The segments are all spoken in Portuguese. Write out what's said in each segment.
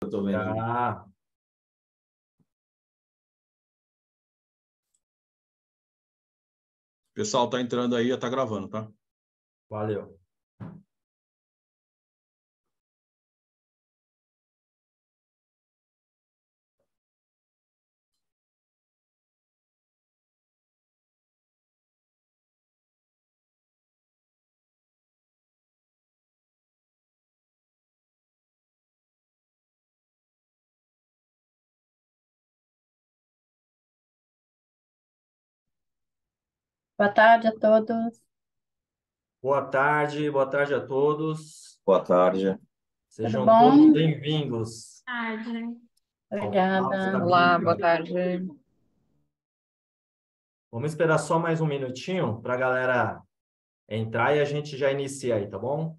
Eu tô vendo aqui. Já. O pessoal tá entrando aí, já tá gravando, tá? Valeu. Boa tarde a todos. Boa tarde a todos. Boa tarde. Tudo Sejam todos bom? bem-vindos Tarde. ao Papo da Obrigada. Olá, boa Bíblia. tarde. Vamos esperar só mais um minutinho para a galera entrar e a gente já inicia aí, tá bom?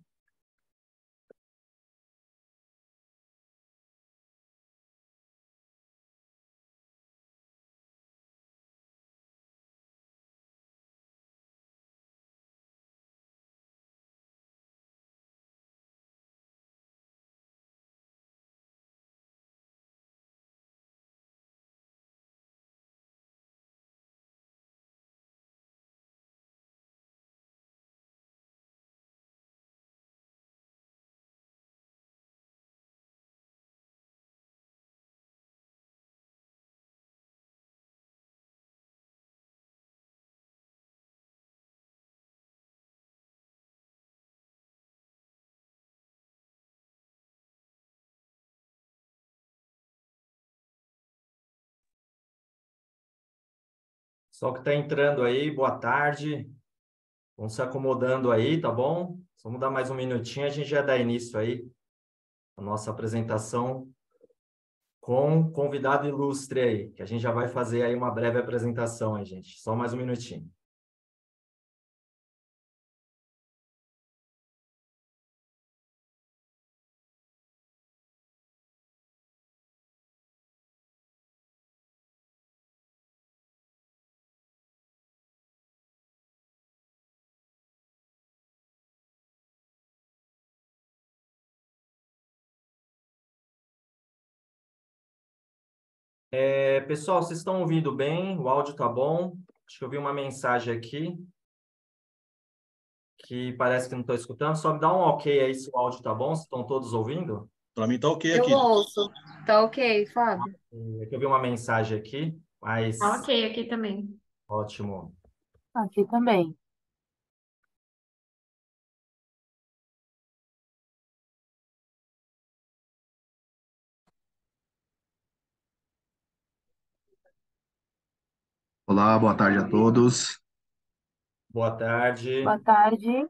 Só que está entrando aí, boa tarde. Vão se acomodando aí, tá bom? Vamos dar mais um minutinho, a gente já dá início aí à nossa apresentação com um convidado ilustre aí, que a gente já vai fazer aí uma breve apresentação aí, gente. Só mais um minutinho. Pessoal, vocês estão ouvindo bem? O áudio tá bom? Acho que eu vi uma mensagem aqui que parece que não estou escutando. Só me dá um ok aí se o áudio tá bom, se estão todos ouvindo. Para mim tá ok Eu aqui. ouço. Tá ok, Fábio? É que eu vi uma mensagem aqui, mas Tá ok aqui também. ótimo. Aqui também. Olá, boa tarde a todos. Boa tarde. Boa tarde.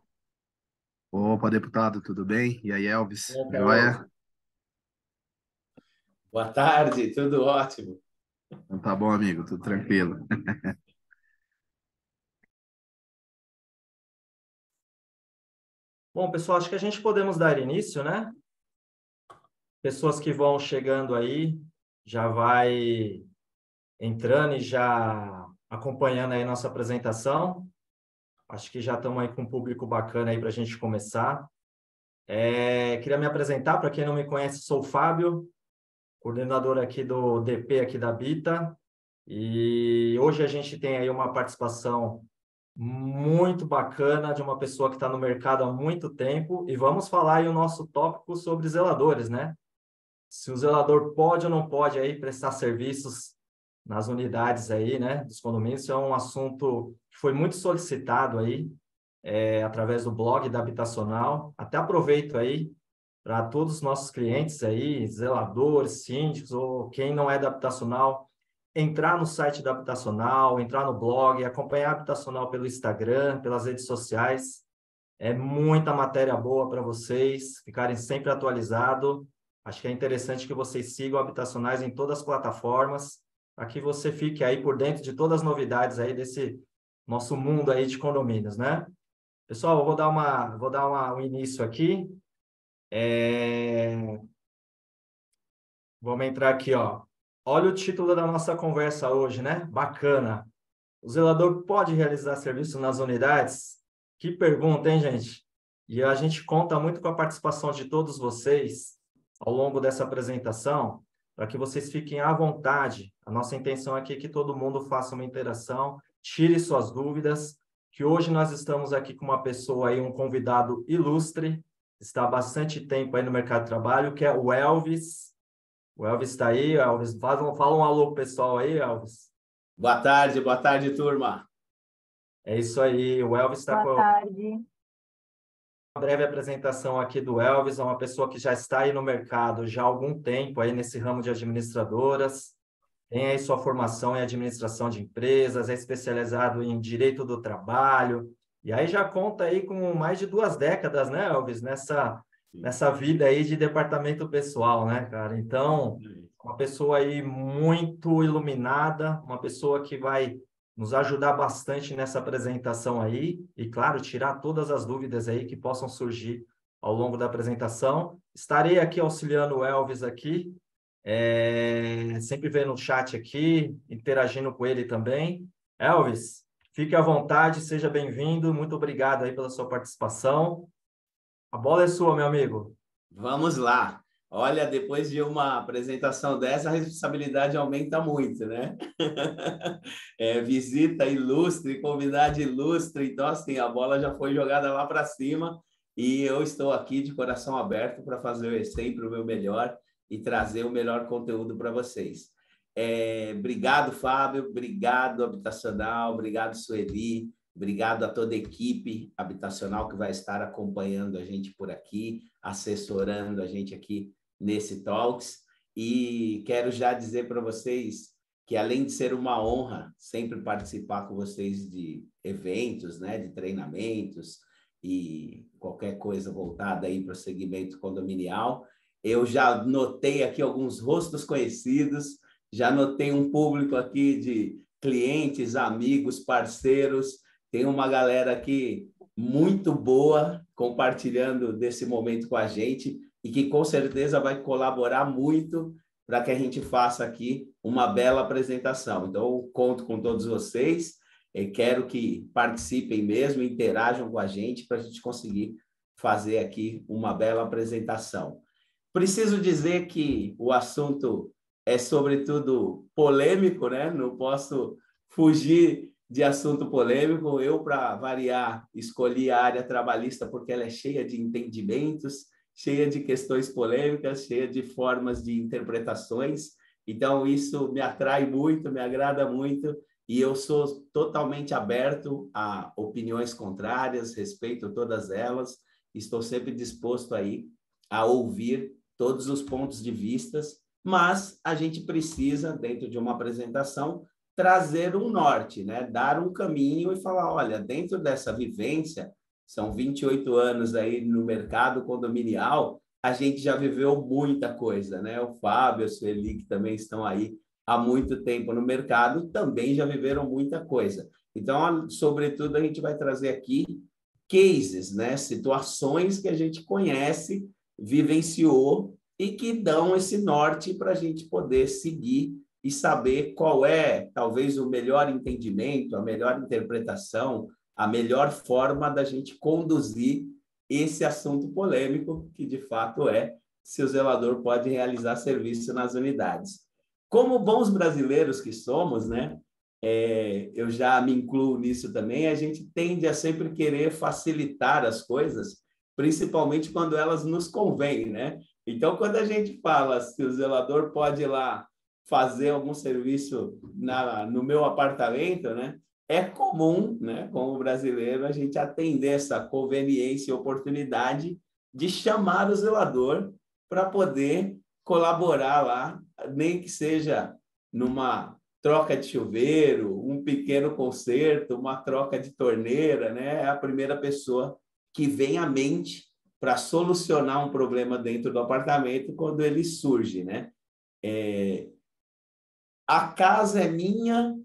Opa, deputado, tudo bem? E aí, Elvis? Opa, Joia? Boa tarde, tudo ótimo. Então tá bom, amigo, tudo tranquilo. Bom, pessoal, acho que a gente podemos dar início, né? Pessoas que vão chegando aí, já vai entrando e já acompanhando aí nossa apresentação. Acho que já estamos aí com um público bacana aí para a gente começar. Queria me apresentar, para quem não me conhece, sou o Fábio, coordenador aqui do DP aqui da Bita. E hoje a gente tem aí uma participação muito bacana de uma pessoa que está no mercado há muito tempo e vamos falar aí o nosso tópico sobre zeladores, né? Se o zelador pode ou não pode aí prestar serviços nas unidades aí, né, dos condomínios. Isso é um assunto que foi muito solicitado aí, através do blog da Habitacional. Até aproveito aí para todos os nossos clientes aí, zeladores, síndicos ou quem não é da Habitacional, entrar no site da Habitacional, entrar no blog, acompanhar a Habitacional pelo Instagram, pelas redes sociais. É muita matéria boa para vocês ficarem sempre atualizados. Acho que é interessante que vocês sigam Habitacionais em todas as plataformas, para que você fique aí por dentro de todas as novidades aí desse nosso mundo aí de condomínios, né? Pessoal, eu vou dar um início aqui. Vamos entrar aqui, ó. Olha o título da nossa conversa hoje, né? Bacana. O zelador pode realizar serviço nas unidades? Que pergunta, hein, gente? E a gente conta muito com a participação de todos vocês. ao longo dessa apresentação, para que vocês fiquem à vontade. A nossa intenção aqui é que todo mundo faça uma interação, tire suas dúvidas, que hoje nós estamos aqui com uma pessoa aí, um convidado ilustre, está há bastante tempo aí no mercado de trabalho, que é o Elvis. O Elvis está aí, Elvis. Fala um alô pro pessoal aí, Elvis. Boa tarde, turma. É isso aí, o Elvis está com Boa tarde. uma breve apresentação aqui do Elvis, é uma pessoa que já está aí no mercado já há algum tempo, aí nesse ramo de administradoras, tem aí sua formação em administração de empresas, é especializado em direito do trabalho, e aí já conta aí com mais de 2 décadas, né, Elvis, nessa vida aí de departamento pessoal, né, cara? Então, uma pessoa aí muito iluminada, uma pessoa que vai nos ajudar bastante nessa apresentação aí e, claro, tirar todas as dúvidas aí que possam surgir ao longo da apresentação. Estarei aqui auxiliando o Elvis aqui, sempre vendo o chat aqui, interagindo com ele também. Elvis, fique à vontade, seja bem-vindo, muito obrigado aí pela sua participação. A bola é sua, meu amigo. Vamos lá. Olha, depois de uma apresentação dessa, a responsabilidade aumenta muito, né? Visita ilustre, convidado ilustre, então assim, a bola já foi jogada lá para cima e eu estou aqui de coração aberto para fazer sempre o meu melhor e trazer o melhor conteúdo para vocês. Obrigado, Fábio, obrigado, Habitacional, obrigado, Sueli, obrigado a toda a equipe habitacional que vai estar acompanhando a gente por aqui, assessorando a gente aqui nesse Talks. E quero já dizer para vocês que, além de ser uma honra sempre participar com vocês de eventos, né, de treinamentos e qualquer coisa voltada aí para o segmento condominial, eu já notei aqui alguns rostos conhecidos, já notei um público aqui de clientes, amigos, parceiros. Tem uma galera aqui muito boa compartilhando desse momento com a gente e que com certeza vai colaborar muito para que a gente faça aqui uma bela apresentação. Então, eu conto com todos vocês e quero que participem mesmo, interajam com a gente para a gente conseguir fazer aqui uma bela apresentação. Preciso dizer que o assunto é, sobretudo, polêmico, né? Não posso fugir de assunto polêmico. Eu, para variar, escolhi a área trabalhista porque ela é cheia de entendimentos, cheia de questões polêmicas, cheia de formas de interpretações. Então, isso me atrai muito, me agrada muito, e eu sou totalmente aberto a opiniões contrárias, respeito todas elas, estou sempre disposto aí a ouvir todos os pontos de vistas, mas a gente precisa, dentro de uma apresentação, trazer um norte, né? Dar um caminho e falar, olha, dentro dessa vivência, são 28 anos aí no mercado condominial, a gente já viveu muita coisa, né? O Fábio, a Sueli, que também estão aí há muito tempo no mercado, também já viveram muita coisa. Então, sobretudo, a gente vai trazer aqui cases, né? Situações que a gente conhece, vivenciou e que dão esse norte para a gente poder seguir e saber qual é, talvez, o melhor entendimento, a melhor interpretação, a melhor forma da gente conduzir esse assunto polêmico, que de fato é se o zelador pode realizar serviço nas unidades. Como bons brasileiros que somos, né? Eu já me incluo nisso também, a gente tende a sempre querer facilitar as coisas, principalmente quando elas nos convêm, né? Então, quando a gente fala se o zelador pode ir lá fazer algum serviço no meu apartamento, né? É comum, né, como brasileiro, a gente atender essa conveniência e oportunidade de chamar o zelador para poder colaborar lá, nem que seja numa troca de chuveiro, um pequeno conserto, uma troca de torneira, né? É a primeira pessoa que vem à mente para solucionar um problema dentro do apartamento quando ele surge, né? A casa é minha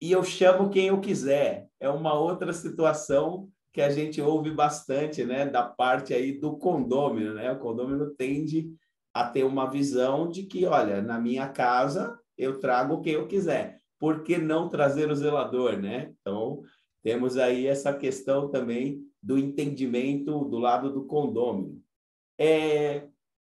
e eu chamo quem eu quiser. É uma outra situação que a gente ouve bastante, né, da parte aí do condômino, né? O condômino tende a ter uma visão de que, olha, na minha casa eu trago quem eu quiser. Por que não trazer o zelador, né? Então, temos aí essa questão também do entendimento do lado do condômino.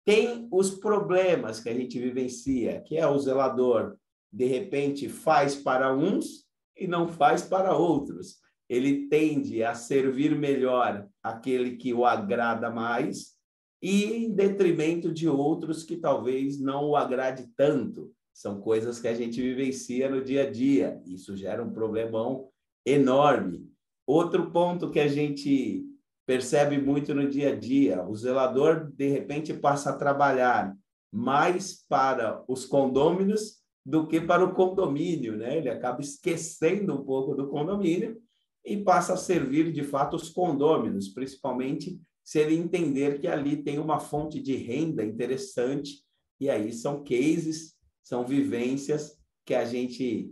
Tem os problemas que a gente vivencia, que é o zelador, de repente, faz para uns e não faz para outros. Ele tende a servir melhor aquele que o agrada mais e em detrimento de outros que talvez não o agrade tanto. São coisas que a gente vivencia no dia a dia. Isso gera um problemão enorme. Outro ponto que a gente percebe muito no dia a dia, o zelador, de repente, passa a trabalhar mais para os condôminos do que para o condomínio, né? Ele acaba esquecendo um pouco do condomínio e passa a servir, de fato, os condôminos, principalmente se ele entender que ali tem uma fonte de renda interessante, e aí são cases, são vivências que a gente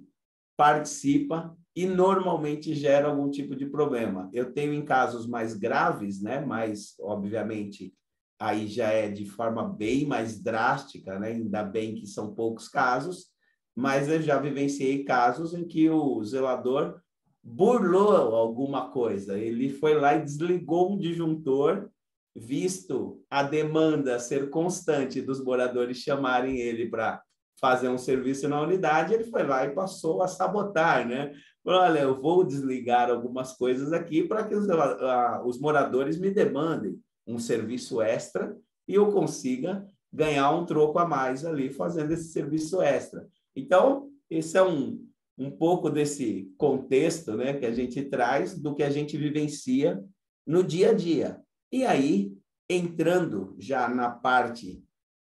participa e normalmente gera algum tipo de problema. Eu tenho em casos mais graves, né? Mas, obviamente, aí já é de forma bem mais drástica, né? Ainda bem que são poucos casos, mas eu já vivenciei casos em que o zelador burlou alguma coisa. Ele foi lá e desligou um disjuntor, visto a demanda ser constante dos moradores chamarem ele para fazer um serviço na unidade, ele foi lá e passou a sabotar, né? Olha, eu vou desligar algumas coisas aqui para que os moradores me demandem um serviço extra e eu consiga ganhar um troco a mais ali fazendo esse serviço extra. Então, esse é um pouco desse contexto, né, que a gente traz do que a gente vivencia no dia a dia. E aí, entrando já na parte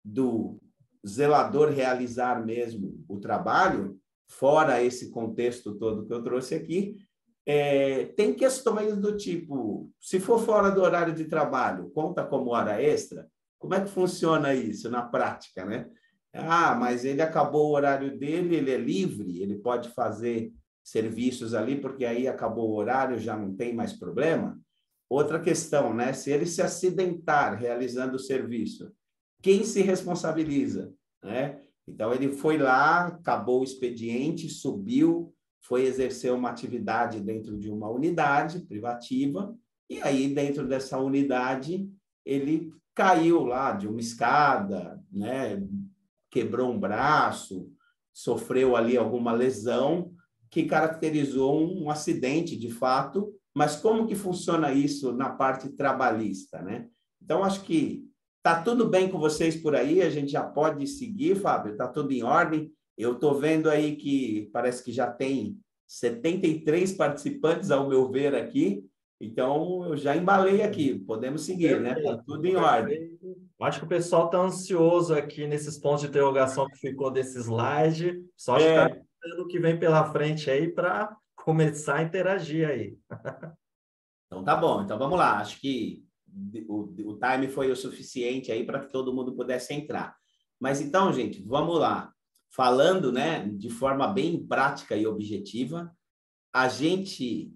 do zelador realizar mesmo o trabalho, fora esse contexto todo que eu trouxe aqui, tem questões do tipo, se for fora do horário de trabalho, conta como hora extra? Como é que funciona isso na prática, né? Ah, mas ele acabou o horário dele, ele é livre, ele pode fazer serviços ali, porque aí acabou o horário, já não tem mais problema. Outra questão, né? Se ele se acidentar realizando o serviço, quem se responsabiliza, né? Então, ele foi lá, acabou o expediente, subiu, foi exercer uma atividade dentro de uma unidade privativa, e aí, dentro dessa unidade, ele caiu lá de uma escada, né? Quebrou um braço, sofreu ali alguma lesão que caracterizou um acidente, de fato, mas como que funciona isso na parte trabalhista, né? Então, acho que tá tudo bem com vocês por aí, a gente já pode seguir, Fábio, tá tudo em ordem. Eu estou vendo aí que parece que já tem 73 participantes, ao meu ver, aqui, então eu já embalei aqui, podemos seguir, né? Tá tudo em ordem. Acho que o pessoal está ansioso aqui nesses pontos de interrogação que ficou desse slide, só acho que está esperando o que vem pela frente aí para começar a interagir aí. Então tá bom, então vamos lá, acho que o time foi o suficiente aí para que todo mundo pudesse entrar. Mas então, gente, vamos lá. Falando, né, de forma bem prática e objetiva, a gente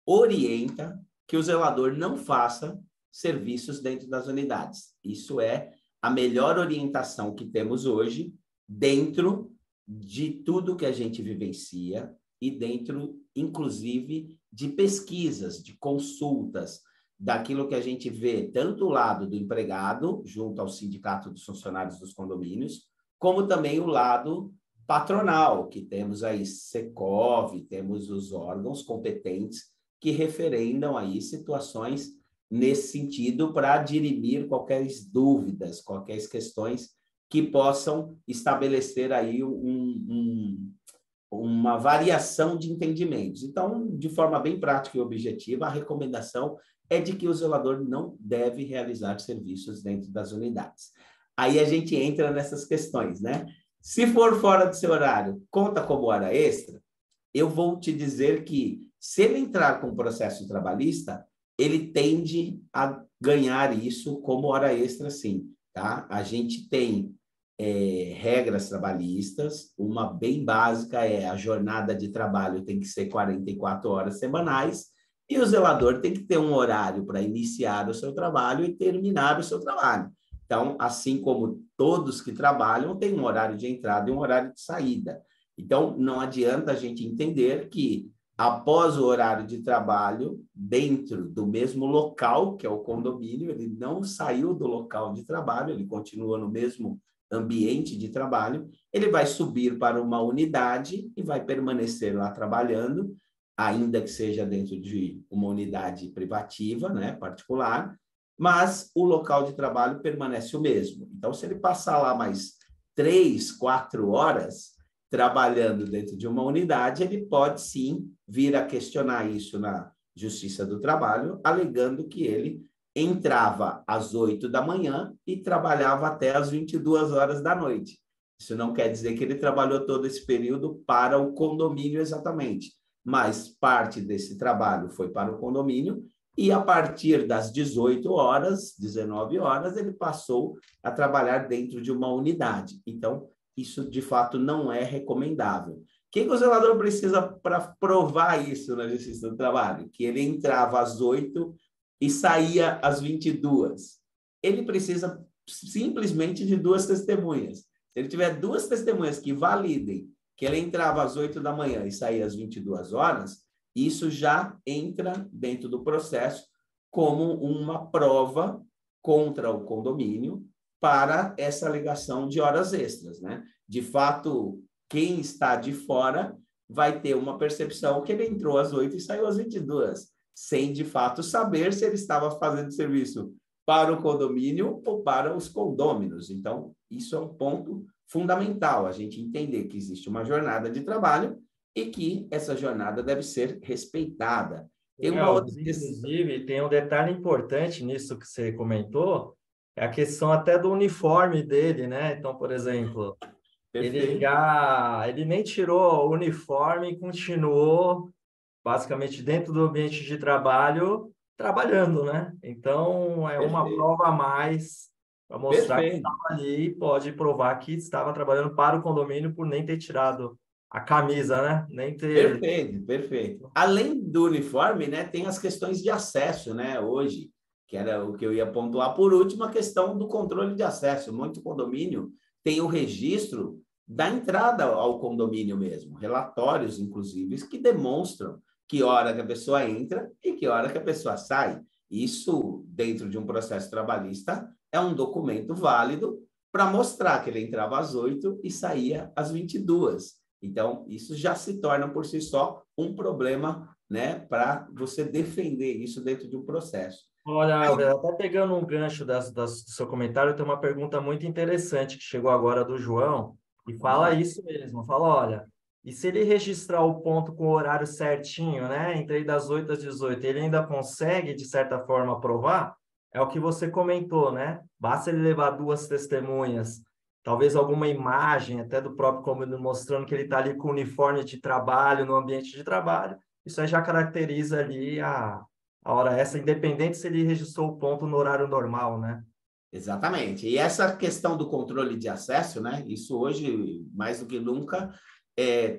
orienta que o zelador não faça serviços dentro das unidades. Isso é a melhor orientação que temos hoje dentro de tudo que a gente vivencia e dentro, inclusive, de pesquisas, de consultas, daquilo que a gente vê tanto do lado do empregado, junto ao Sindicato dos Funcionários dos Condomínios, como também o lado patronal, que temos aí Secov, temos os órgãos competentes que referendam aí situações nesse sentido para dirimir qualquer dúvidas, qualquer questões que possam estabelecer aí uma variação de entendimentos. Então, de forma bem prática e objetiva, a recomendação é de que o zelador não deve realizar serviços dentro das unidades. Aí a gente entra nessas questões, né? Se for fora do seu horário, conta como hora extra, eu vou te dizer que, se ele entrar com processo trabalhista, ele tende a ganhar isso como hora extra, sim, tá? A gente tem regras trabalhistas, uma bem básica é a jornada de trabalho tem que ser 44 horas semanais e o zelador tem que ter um horário para iniciar o seu trabalho e terminar o seu trabalho. Então, assim como todos que trabalham, tem um horário de entrada e um horário de saída. Então, não adianta a gente entender que após o horário de trabalho, dentro do mesmo local, que é o condomínio, ele não saiu do local de trabalho, ele continua no mesmo ambiente de trabalho, ele vai subir para uma unidade e vai permanecer lá trabalhando, ainda que seja dentro de uma unidade privativa, né, particular, mas o local de trabalho permanece o mesmo. Então, se ele passar lá mais 3, 4 horas trabalhando dentro de uma unidade, ele pode sim vir a questionar isso na Justiça do Trabalho, alegando que ele entrava às 8 da manhã e trabalhava até às 22 horas da noite. Isso não quer dizer que ele trabalhou todo esse período para o condomínio exatamente, mas parte desse trabalho foi para o condomínio e a partir das 18 horas, 19 horas, ele passou a trabalhar dentro de uma unidade. Então, isso de fato não é recomendável. O que o zelador precisa para provar isso na Justiça do Trabalho? Que ele entrava às 8 e saía às 22. Ele precisa simplesmente de 2 testemunhas. Se ele tiver 2 testemunhas que validem que ele entrava às 8 da manhã e saía às 22 horas, isso já entra dentro do processo como uma prova contra o condomínio para essa alegação de horas extras, né? De fato, quem está de fora vai ter uma percepção que ele entrou às 8 e saiu às 22, sem de fato saber se ele estava fazendo serviço para o condomínio ou para os condôminos. Então, isso é um ponto fundamental, a gente entender que existe uma jornada de trabalho e que essa jornada deve ser respeitada. Tem uma outra... Inclusive, tem um detalhe importante nisso que você comentou, é a questão até do uniforme dele, né? Então, por exemplo, ele nem tirou o uniforme e continuou basicamente dentro do ambiente de trabalho, trabalhando, né? Então, é uma prova a mais para mostrar que estava ali e pode provar que estava trabalhando para o condomínio por nem ter tirado a camisa, né? Nem ter... Perfeito. Além do uniforme, né, tem as questões de acesso, né? Hoje, que era o que eu ia pontuar por último, a questão do controle de acesso. Muito condomínio tem o registro da entrada ao condomínio mesmo, relatórios, inclusive, que demonstram que hora que a pessoa entra e que hora que a pessoa sai. Isso, dentro de um processo trabalhista, é um documento válido para mostrar que ele entrava às 8 e saía às 22. Então, isso já se torna, por si só, um problema, né, para você defender isso dentro de um processo. Olha, Albert, até pegando um gancho do seu comentário, tem uma pergunta muito interessante que chegou agora do João, e fala isso mesmo, fala, olha, e se ele registrar o ponto com o horário certinho, né, entre das 8 às 18, ele ainda consegue, de certa forma, provar? É o que você comentou, né? Basta ele levar 2 testemunhas, talvez alguma imagem até do próprio condomínio mostrando que ele está ali com o uniforme de trabalho, no ambiente de trabalho, isso aí já caracteriza ali a hora extra, independente se ele registrou o ponto no horário normal, né? Exatamente. E essa questão do controle de acesso, né? Isso hoje, mais do que nunca,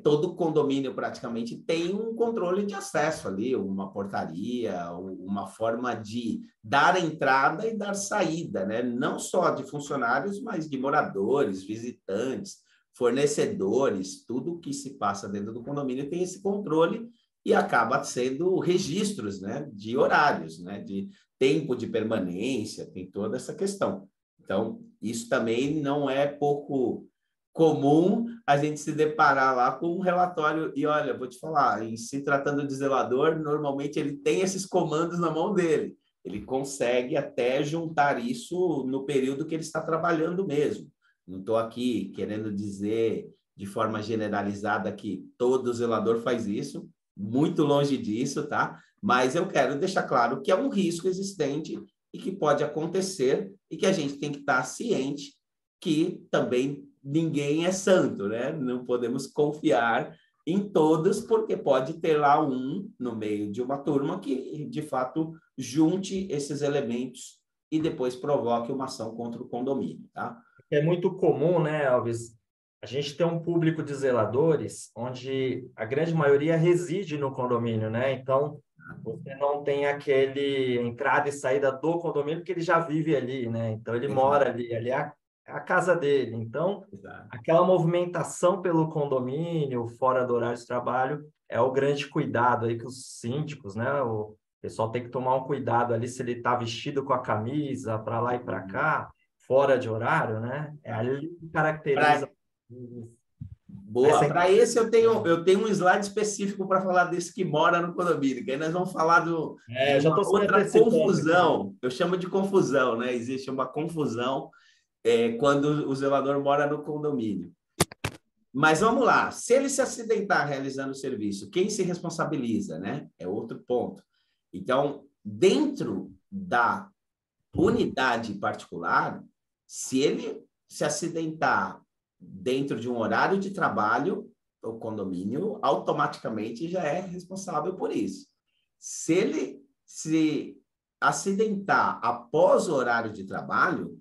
todo condomínio praticamente tem um controle de acesso ali, uma portaria, uma forma de dar entrada e dar saída, né? Não só de funcionários, mas de moradores, visitantes, fornecedores, tudo que se passa dentro do condomínio tem esse controle e acaba sendo registros, né, de horários, né, de tempo de permanência, tem toda essa questão. Então, isso também não é pouco comum a gente se deparar lá com um relatório, e olha, vou te falar, em se tratando de zelador, normalmente ele tem esses comandos na mão dele, ele consegue até juntar isso no período que ele está trabalhando mesmo. Não estou aqui querendo dizer de forma generalizada que todo zelador faz isso, muito longe disso, tá? Mas eu quero deixar claro que é um risco existente e que pode acontecer e que a gente tem que estar ciente que também ninguém é santo, né? Não podemos confiar em todos, porque pode ter lá um no meio de uma turma que, de fato, junte esses elementos e depois provoque uma ação contra o condomínio, tá? É muito comum, né, Alves? A gente tem um público de zeladores onde a grande maioria reside no condomínio, né? Então, você não tem aquele entrada e saída do condomínio porque ele já vive ali, né? Então, ele mora ali. Ali é é a casa dele. Então, Exato. aquela movimentação pelo condomínio, fora do horário de trabalho, é o grande cuidado aí que os síndicos, né? O pessoal tem que tomar um cuidado ali se ele está vestido com a camisa para lá e para cá, fora de horário, né? É ali que caracteriza. Boa. Para esse eu tenho um slide específico para falar desse que mora no condomínio, que aí nós vamos falar de já uma estou outra confusão. Eu chamo de confusão, né? Existe uma confusão quando o zelador mora no condomínio. Mas vamos lá, se ele se acidentar realizando o serviço, quem se responsabiliza, né? É outro ponto. Então, dentro da unidade particular, se ele se acidentar dentro de um horário de trabalho, o condomínio automaticamente já é responsável por isso. Se ele se acidentar após o horário de trabalho,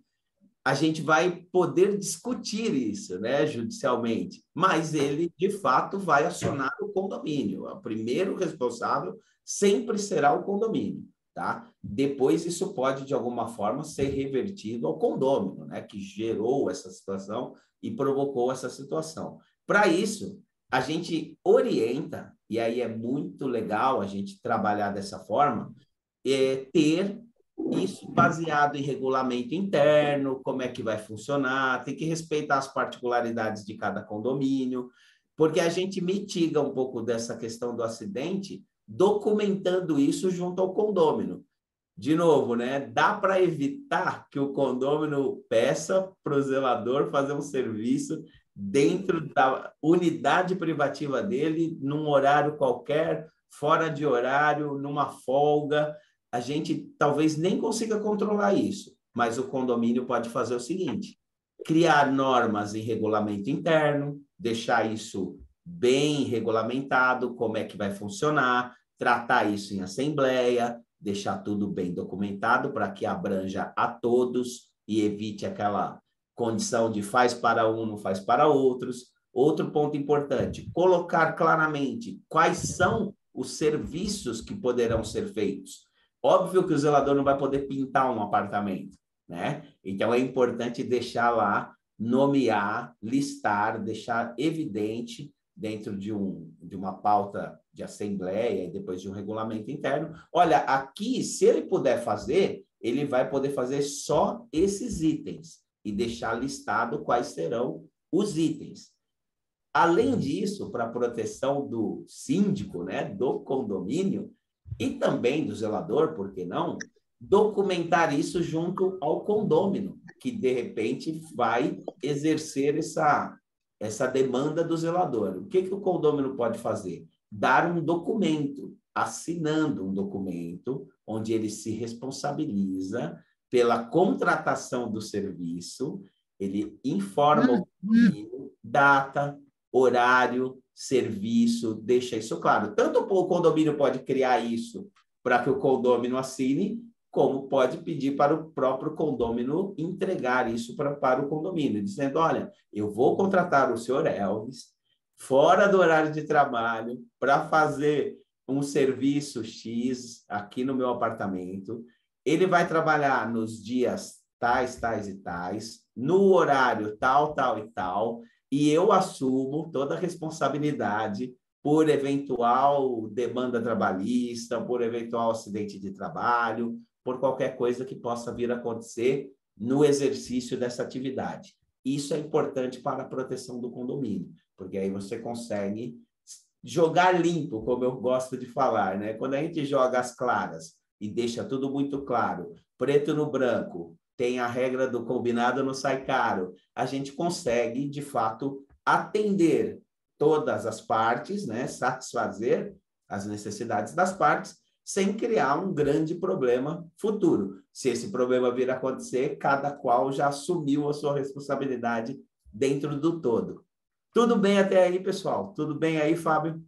a gente vai poder discutir isso, né, judicialmente, mas ele, de fato, vai acionar o condomínio. O primeiro responsável sempre será o condomínio, tá? Depois isso pode, de alguma forma, ser revertido ao condômino, né, que gerou essa situação e provocou essa situação. Para isso, a gente orienta, e aí é muito legal a gente trabalhar dessa forma, ter isso baseado em regulamento interno, como é que vai funcionar, tem que respeitar as particularidades de cada condomínio, porque a gente mitiga um pouco dessa questão do acidente documentando isso junto ao condômino. De novo, né? Dá para evitar que o condômino peça para o zelador fazer um serviço dentro da unidade privativa dele, num horário qualquer, fora de horário, numa folga. A gente talvez nem consiga controlar isso, mas o condomínio pode fazer o seguinte: criar normas em regulamento interno, deixar isso bem regulamentado, como é que vai funcionar, tratar isso em assembleia, deixar tudo bem documentado para que abranja a todos e evite aquela condição de faz para um, não faz para outros. Outro ponto importante, colocar claramente quais são os serviços que poderão ser feitos. Óbvio que o zelador não vai poder pintar um apartamento, né? Então, é importante deixar lá, nomear, listar, deixar evidente dentro de uma pauta de assembleia e depois de um regulamento interno. Olha, aqui, se ele puder fazer, ele vai poder fazer só esses itens e deixar listado quais serão os itens. Além disso, para a proteção do síndico, né, do condomínio, e também do zelador, por que não, documentar isso junto ao condômino, que de repente vai exercer essa demanda do zelador. O que o condômino pode fazer? Dar um documento, assinando um documento, onde ele se responsabiliza pela contratação do serviço, ele informa o condomínio, data, horário, serviço, deixa isso claro. Tanto o condomínio pode criar isso para que o condômino assine, como pode pedir para o próprio condômino entregar isso para o condomínio, dizendo, olha, eu vou contratar o senhor Elvis, fora do horário de trabalho, para fazer um serviço X aqui no meu apartamento. Ele vai trabalhar nos dias tais, tais e tais, no horário tal, tal e tal, e eu assumo toda a responsabilidade por eventual demanda trabalhista, por eventual acidente de trabalho, por qualquer coisa que possa vir a acontecer no exercício dessa atividade. Isso é importante para a proteção do condomínio, porque aí você consegue jogar limpo, como eu gosto de falar, né? Quando a gente joga as claras e deixa tudo muito claro, preto no branco, tem a regra do combinado não sai caro, a gente consegue, de fato, atender todas as partes, né? Satisfazer as necessidades das partes, sem criar um grande problema futuro. Se esse problema vir a acontecer, cada qual já assumiu a sua responsabilidade dentro do todo. Tudo bem até aí, pessoal? Tudo bem aí, Fábio?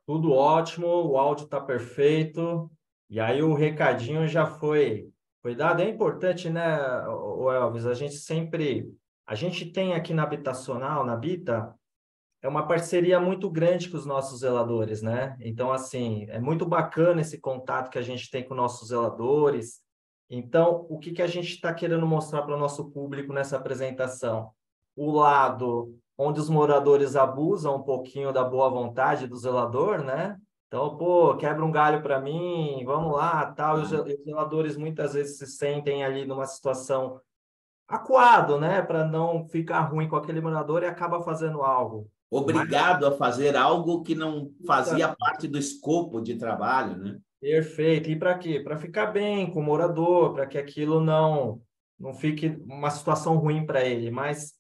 Tudo ótimo, o áudio está perfeito. E aí o recadinho já foi dado. É importante, né, o Elvis? A gente tem aqui na Habitacional, na Bita, é uma parceria muito grande com os nossos zeladores, né? Então, assim, é muito bacana esse contato que a gente tem com nossos zeladores. Então, o que a gente está querendo mostrar para o nosso público nessa apresentação? O lado onde os moradores abusam um pouquinho da boa vontade do zelador, né? Então, pô, quebra um galho para mim, vamos lá, tal. E os zeladores muitas vezes se sentem ali numa situação acuado, né? Para não ficar ruim com aquele morador e acaba fazendo algo. Obrigado a fazer algo que não fazia parte do escopo de trabalho, né? Perfeito. E para quê? Para ficar bem com o morador, para que aquilo não fique uma situação ruim para ele. Mas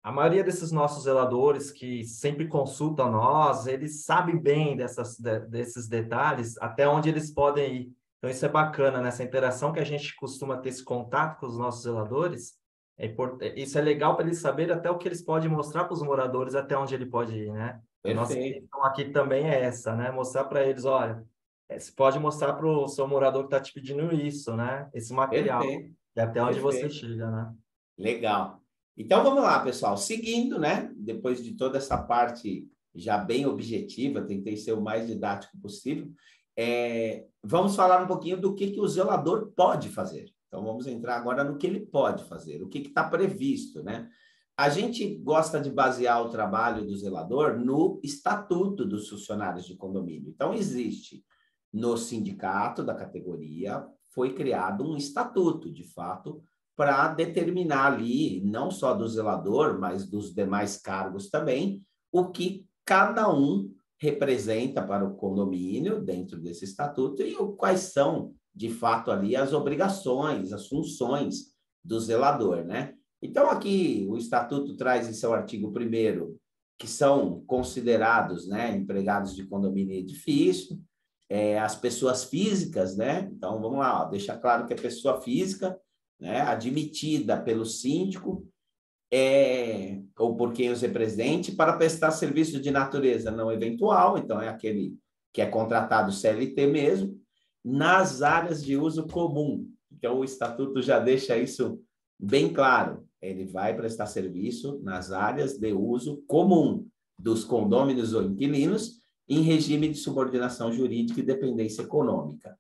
a maioria desses nossos zeladores que sempre consultam nós, eles sabem bem desses detalhes, até onde eles podem ir. Então, isso é bacana, nessa interação que a gente costuma ter esse contato com os nossos zeladores. Isso é legal para eles saberem até o que eles podem mostrar para os moradores, até onde ele pode ir, né? A nossa intenção aqui também é essa, né? Mostrar para eles, olha, você pode mostrar para o seu morador que está te pedindo isso, né? Esse material, e até onde você chega, né? Legal. Então, vamos lá, pessoal. Seguindo, né? Depois de toda essa parte já bem objetiva, tentei ser o mais didático possível, vamos falar um pouquinho do que o zelador pode fazer. Então, vamos entrar agora no que ele pode fazer, o que está previsto, né? A gente gosta de basear o trabalho do zelador no estatuto dos funcionários de condomínio. Então, existe no sindicato da categoria, foi criado um estatuto, de fato, para determinar ali, não só do zelador, mas dos demais cargos também, o que cada um representa para o condomínio dentro desse estatuto e quais são, de fato, ali as obrigações, as funções do zelador, né? Então, aqui o estatuto traz em seu artigo 1º que são considerados, né, empregados de condomínio e edifício, as pessoas físicas, né? Então, vamos lá, ó, deixa claro que é pessoa física, né, admitida pelo síndico ou por quem os represente para prestar serviço de natureza não eventual, então é aquele que é contratado CLT mesmo, nas áreas de uso comum. Então, o estatuto já deixa isso bem claro. Ele vai prestar serviço nas áreas de uso comum dos condôminos ou inquilinos em regime de subordinação jurídica e dependência econômica.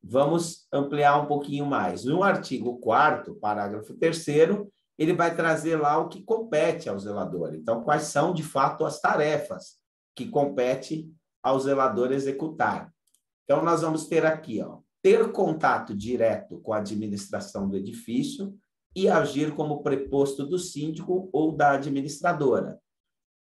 Vamos ampliar um pouquinho mais. No artigo 4º, parágrafo 3º, ele vai trazer lá o que compete ao zelador. Então, quais são, de fato, as tarefas que compete ao zelador executar. Então, nós vamos ter aqui, ó, ter contato direto com a administração do edifício e agir como preposto do síndico ou da administradora.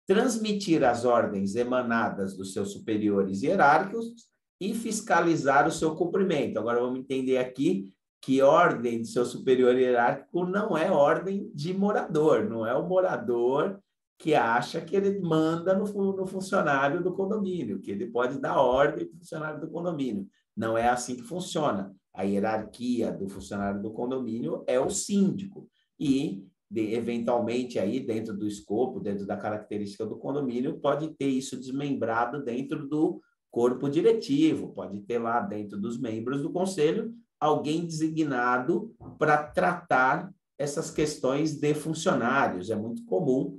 Transmitir as ordens emanadas dos seus superiores hierárquicos e fiscalizar o seu cumprimento. Agora, vamos entender aqui que ordem do seu superior hierárquico não é ordem de morador, não é o morador que acha que ele manda no funcionário do condomínio, que ele pode dar ordem para o funcionário do condomínio. Não é assim que funciona. A hierarquia do funcionário do condomínio é o síndico. E, eventualmente, aí, dentro do escopo, dentro da característica do condomínio, pode ter isso desmembrado dentro do corpo diretivo, pode ter lá dentro dos membros do conselho alguém designado para tratar essas questões de funcionários. É muito comum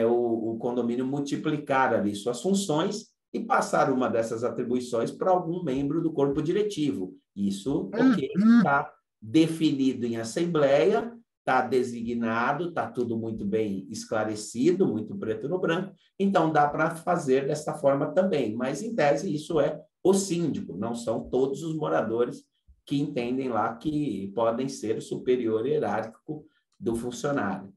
o condomínio multiplicar ali suas funções e passar uma dessas atribuições para algum membro do corpo diretivo. Isso, está definido em assembleia, está designado, está tudo muito bem esclarecido, muito preto no branco, então dá para fazer dessa forma também, mas em tese isso é o síndico, não são todos os moradores que entendem lá que podem ser o superior hierárquico do funcionário.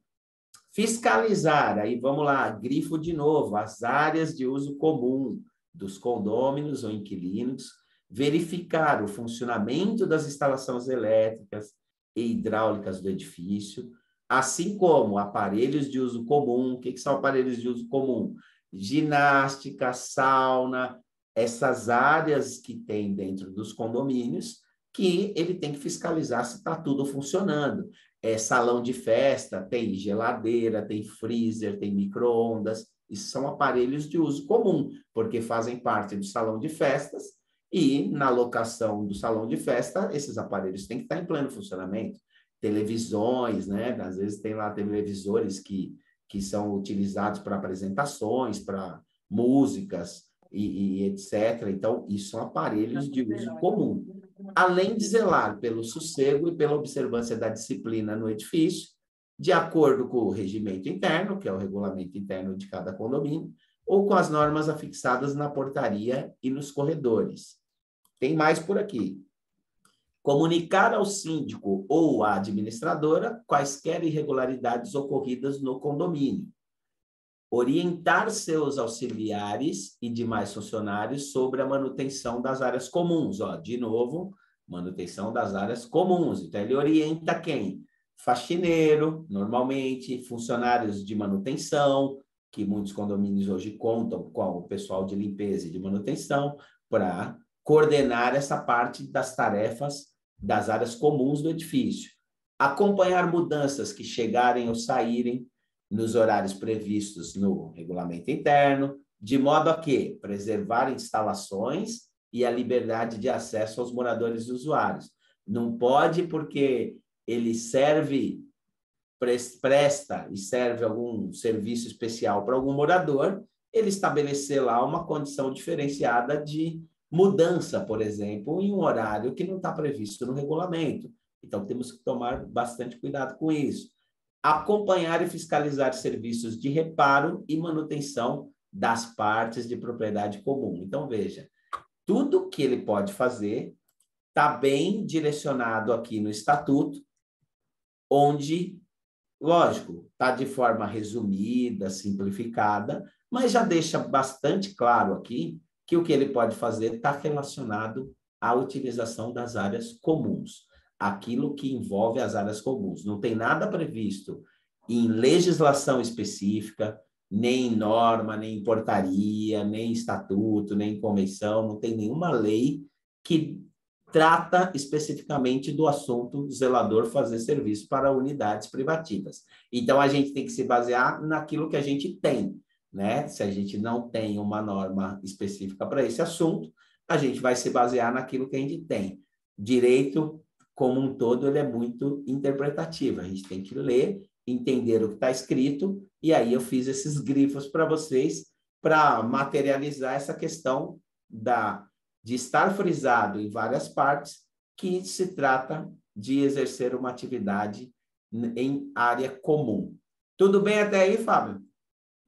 Fiscalizar, aí vamos lá, grifo de novo, as áreas de uso comum dos condôminos ou inquilinos, verificar o funcionamento das instalações elétricas e hidráulicas do edifício, assim como aparelhos de uso comum. O que são aparelhos de uso comum? Ginástica, sauna, essas áreas que tem dentro dos condomínios, que ele tem que fiscalizar se está tudo funcionando. Salão de festa, tem geladeira, tem freezer, tem micro-ondas. Isso são aparelhos de uso comum, porque fazem parte do salão de festas e, na locação do salão de festa, esses aparelhos têm que estar em pleno funcionamento. Televisões, né? Às vezes tem lá televisores que são utilizados para apresentações, para músicas e etc. Então, isso são aparelhos de uso comum. além de zelar pelo sossego e pela observância da disciplina no edifício, de acordo com o regimento interno, que é o regulamento interno de cada condomínio, ou com as normas afixadas na portaria e nos corredores. Tem mais por aqui. Comunicar ao síndico ou à administradora quaisquer irregularidades ocorridas no condomínio. Orientar seus auxiliares e demais funcionários sobre a manutenção das áreas comuns. Ó, de novo, manutenção das áreas comuns. Então, ele orienta quem? Faxineiro, normalmente, funcionários de manutenção, que muitos condomínios hoje contam com o pessoal de limpeza e de manutenção, para coordenar essa parte das tarefas das áreas comuns do edifício. Acompanhar mudanças que chegarem ou saírem nos horários previstos no regulamento interno, de modo a que preservar instalações e a liberdade de acesso aos moradores e usuários. Não pode, porque ele presta e serve algum serviço especial para algum morador, ele estabelecer lá uma condição diferenciada de mudança, por exemplo, em um horário que não está previsto no regulamento. Então, temos que tomar bastante cuidado com isso. Acompanhar e fiscalizar serviços de reparo e manutenção das partes de propriedade comum. Então, veja, tudo que ele pode fazer está bem direcionado aqui no estatuto, onde, lógico, está de forma resumida, simplificada, mas já deixa bastante claro aqui que o que ele pode fazer está relacionado à utilização das áreas comuns, aquilo que envolve as áreas comuns. Não tem nada previsto em legislação específica, nem em norma, nem em portaria, nem em estatuto, nem em convenção, não tem nenhuma lei que trata especificamente do assunto zelador fazer serviço para unidades privativas. Então, a gente tem que se basear naquilo que a gente tem, né? Se a gente não tem uma norma específica para esse assunto, a gente vai se basear naquilo que a gente tem. Direito, como um todo, ele é muito interpretativo. A gente tem que ler, entender o que está escrito, e aí eu fiz esses grifos para vocês para materializar essa questão de estar frisado em várias partes que se trata de exercer uma atividade em área comum. Tudo bem até aí, Fábio?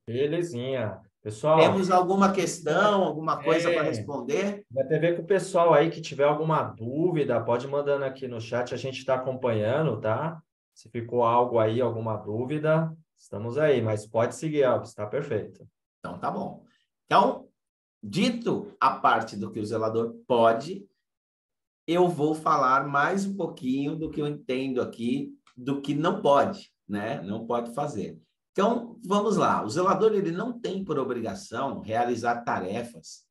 Belezinha. Pessoal, temos alguma questão, alguma coisa para responder? vai ter a ver com o pessoal aí que tiver alguma dúvida, pode mandando aqui no chat, a gente está acompanhando, tá? Se ficou algo aí, alguma dúvida, estamos aí, mas pode seguir, Elvis, está perfeito. Então, tá bom. Então, dito a parte do que o zelador pode, eu vou falar mais um pouquinho do que eu entendo aqui, do que não pode, né? Não pode fazer. Então, vamos lá. O zelador, ele não tem por obrigação realizar tarefas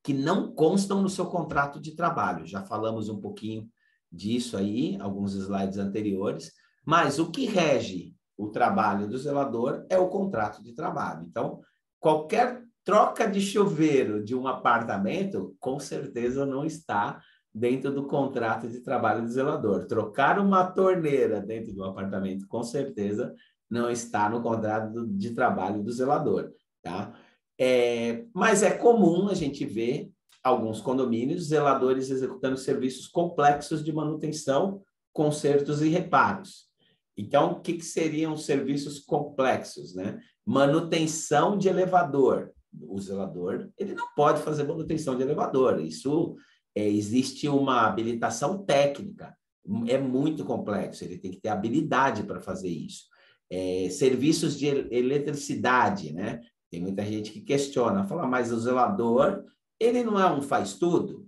que não constam no seu contrato de trabalho. Já falamos um pouquinho disso aí, alguns slides anteriores, mas o que rege o trabalho do zelador é o contrato de trabalho. Então, qualquer troca de chuveiro de um apartamento, com certeza não está dentro do contrato de trabalho do zelador. Trocar uma torneira dentro do apartamento, com certeza não está no contrato de trabalho do zelador, tá? Mas é comum a gente ver alguns condomínios zeladores executando serviços complexos de manutenção, consertos e reparos. Então, o que seriam serviços complexos, né? Manutenção de elevador. O zelador, ele não pode fazer manutenção de elevador. Isso existe uma habilitação técnica. É muito complexo, ele tem que ter habilidade para fazer isso. Serviços de eletricidade, né? Tem muita gente que questiona, fala, mas o zelador, ele não é um faz-tudo?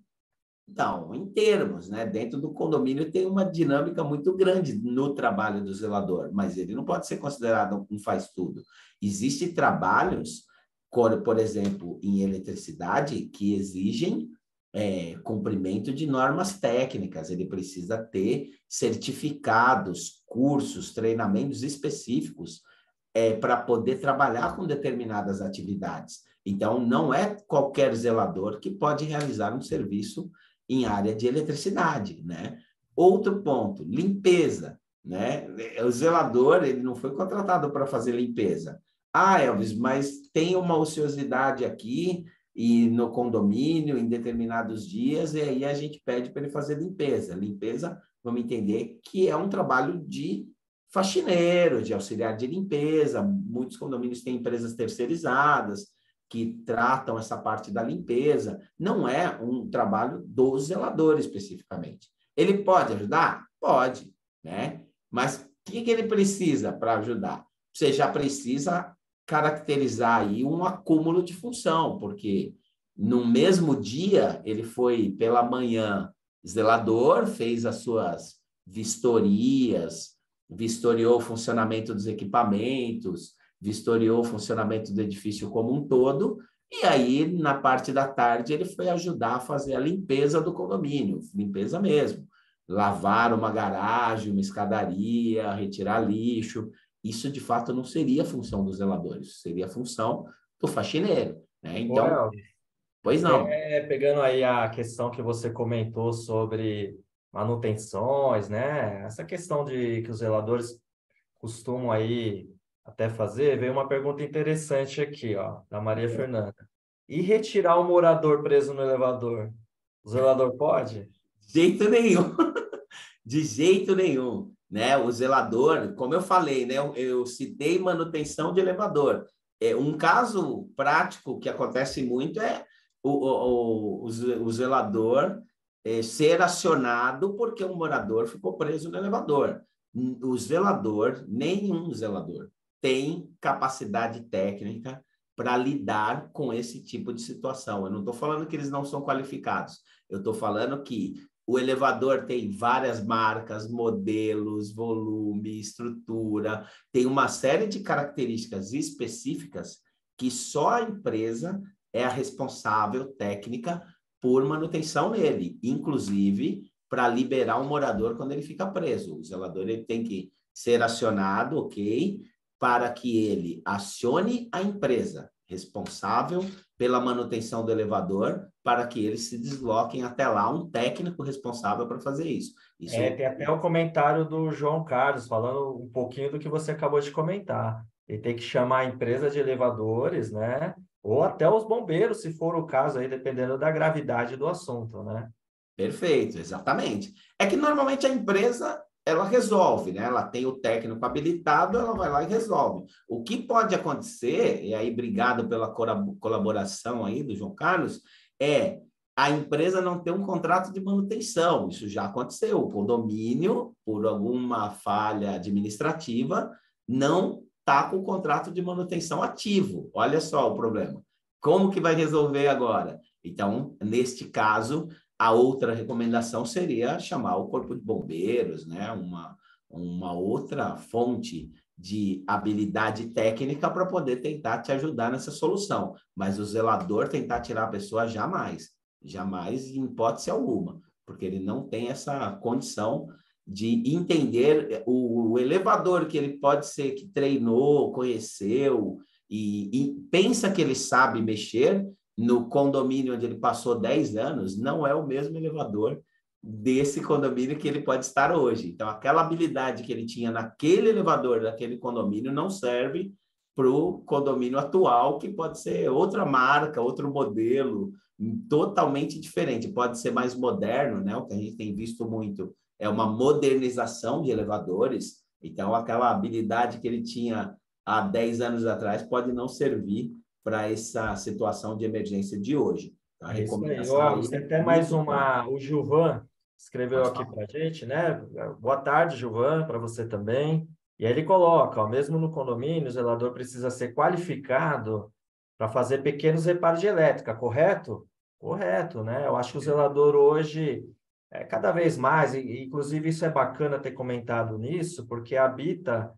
Então, em termos, né? Dentro do condomínio tem uma dinâmica muito grande no trabalho do zelador, mas ele não pode ser considerado um faz-tudo. Existem trabalhos, por exemplo, em eletricidade, que exigem cumprimento de normas técnicas, ele precisa ter certificados, cursos, treinamentos específicos para poder trabalhar com determinadas atividades. Então, não é qualquer zelador que pode realizar um serviço em área de eletricidade, né? Outro ponto, limpeza, né? O zelador, ele não foi contratado para fazer limpeza. Ah, Elvis, mas tem uma ociosidade aqui, e no condomínio em determinados dias, e aí a gente pede para ele fazer limpeza. Limpeza, vamos entender que é um trabalho de faxineiro, de auxiliar de limpeza. Muitos condomínios têm empresas terceirizadas que tratam essa parte da limpeza. Não é um trabalho do zelador especificamente. Ele pode ajudar? Pode, né? Mas o que ele precisa para ajudar? Você já precisa caracterizar aí um acúmulo de função, porque no mesmo dia ele foi pela manhã zelador, fez as suas vistorias, vistoriou o funcionamento dos equipamentos, vistoriou o funcionamento do edifício como um todo, e aí, na parte da tarde, ele foi ajudar a fazer a limpeza do condomínio, limpeza mesmo, lavar uma garagem, uma escadaria, retirar lixo. Isso, de fato, não seria a função dos zeladores, seria a função do faxineiro, né? Então, pois não. Pegando aí a questão que você comentou sobre manutenções, né? Essa questão de que os zeladores costumam aí até fazer, veio uma pergunta interessante aqui, ó, da Maria Fernanda. E retirar o morador preso no elevador? O zelador pode? De jeito nenhum. De jeito nenhum, né? O zelador, como eu falei, né? Eu citei manutenção de elevador. Um caso prático que acontece muito é o zelador ser acionado porque um morador ficou preso no elevador. O zelador, nenhum zelador, tem capacidade técnica para lidar com esse tipo de situação. Eu não estou falando que eles não são qualificados, eu estou falando que o elevador tem várias marcas, modelos, volume, estrutura, tem uma série de características específicas que só a empresa é a responsável técnica por manutenção nele, inclusive para liberar o morador quando ele fica preso. O zelador ele tem que ser acionado, ok, para que ele acione a empresa responsável pela manutenção do elevador, para que eles se desloquem até lá, um técnico responsável para fazer isso. Tem até o comentário do João Carlos, falando um pouquinho do que você acabou de comentar. Ele tem que chamar a empresa de elevadores, né? Ou até os bombeiros, se for o caso, aí, dependendo da gravidade do assunto, né? Perfeito, exatamente. É que normalmente a empresa ela resolve, né? Ela tem o técnico habilitado, ela vai lá e resolve. O que pode acontecer, e aí obrigado pela colaboração aí do João Carlos, é a empresa não ter um contrato de manutenção. Isso já aconteceu. O condomínio, por alguma falha administrativa, não está com o contrato de manutenção ativo. Olha só o problema. Como que vai resolver agora? Então, neste caso, a outra recomendação seria chamar o Corpo de Bombeiros, né? Uma outra fonte de habilidade técnica para poder tentar te ajudar nessa solução. Mas o zelador tentar tirar a pessoa jamais, jamais em hipótese alguma, porque ele não tem essa condição de entender o elevador que ele pode ser que treinou, conheceu e pensa que ele sabe mexer. No condomínio onde ele passou 10 anos, não é o mesmo elevador desse condomínio que ele pode estar hoje. Então, aquela habilidade que ele tinha naquele elevador, daquele condomínio, não serve para o condomínio atual, que pode ser outra marca, outro modelo, totalmente diferente. Pode ser mais moderno, né? O que a gente tem visto muito é uma modernização de elevadores. Então, aquela habilidade que ele tinha há 10 anos atrás pode não servir para essa situação de emergência de hoje. A recomendação aí, até mais uma, o Gilvan escreveu aqui para a gente, né? Boa tarde, Gilvan, para você também. E aí ele coloca, ó, mesmo no condomínio, o zelador precisa ser qualificado para fazer pequenos reparos de elétrica, correto? Correto, né? Eu acho que o zelador hoje, cada vez mais, e inclusive isso é bacana ter comentado nisso, porque a Habita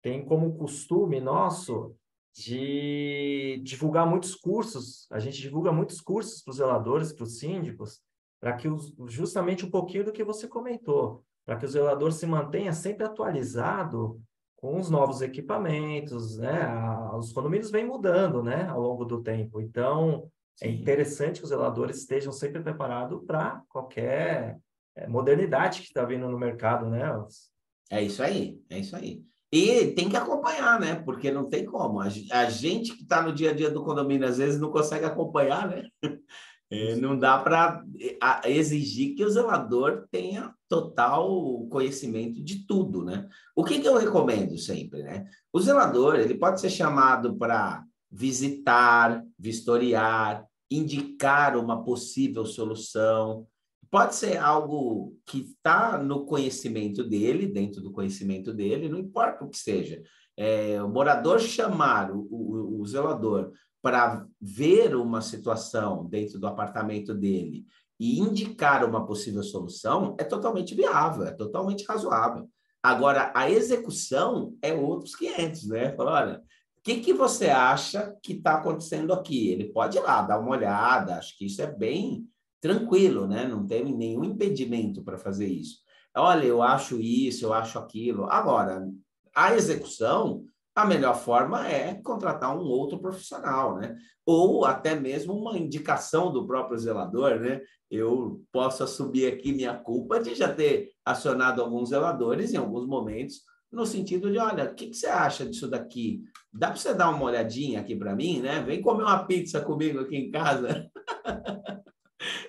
tem como costume nosso de divulgar muitos cursos. A gente divulga muitos cursos para os zeladores, para os síndicos, para que justamente um pouquinho do que você comentou, para que o zelador se mantenha sempre atualizado com os novos equipamentos, né? Os condomínios vêm mudando, né, ao longo do tempo. Então, é interessante que os zeladores estejam sempre preparados para qualquer modernidade que está vindo no mercado, né? É isso aí, é isso aí. E tem que acompanhar, né? Porque não tem como. A gente que está no dia a dia do condomínio, às vezes, não consegue acompanhar, né? Não dá para exigir que o zelador tenha total conhecimento de tudo, né? O que eu recomendo sempre, né? O zelador, ele pode ser chamado para visitar, vistoriar, indicar uma possível solução. Pode ser algo que está no conhecimento dele, dentro do conhecimento dele, não importa o que seja. O morador chamar o zelador para ver uma situação dentro do apartamento dele e indicar uma possível solução é totalmente viável, é totalmente razoável. Agora, a execução é outros 500, né? Fala, olha, o que você acha que está acontecendo aqui? Ele pode ir lá dar uma olhada, acho que isso é bem tranquilo, né? Não tem nenhum impedimento para fazer isso. Olha, eu acho isso, eu acho aquilo. Agora, a execução, a melhor forma é contratar um outro profissional, né? Ou até mesmo uma indicação do próprio zelador, né? Eu posso assumir aqui minha culpa de já ter acionado alguns zeladores em alguns momentos, no sentido de, olha, o que você acha disso daqui? Dá para você dar uma olhadinha aqui para mim, né? Vem comer uma pizza comigo aqui em casa.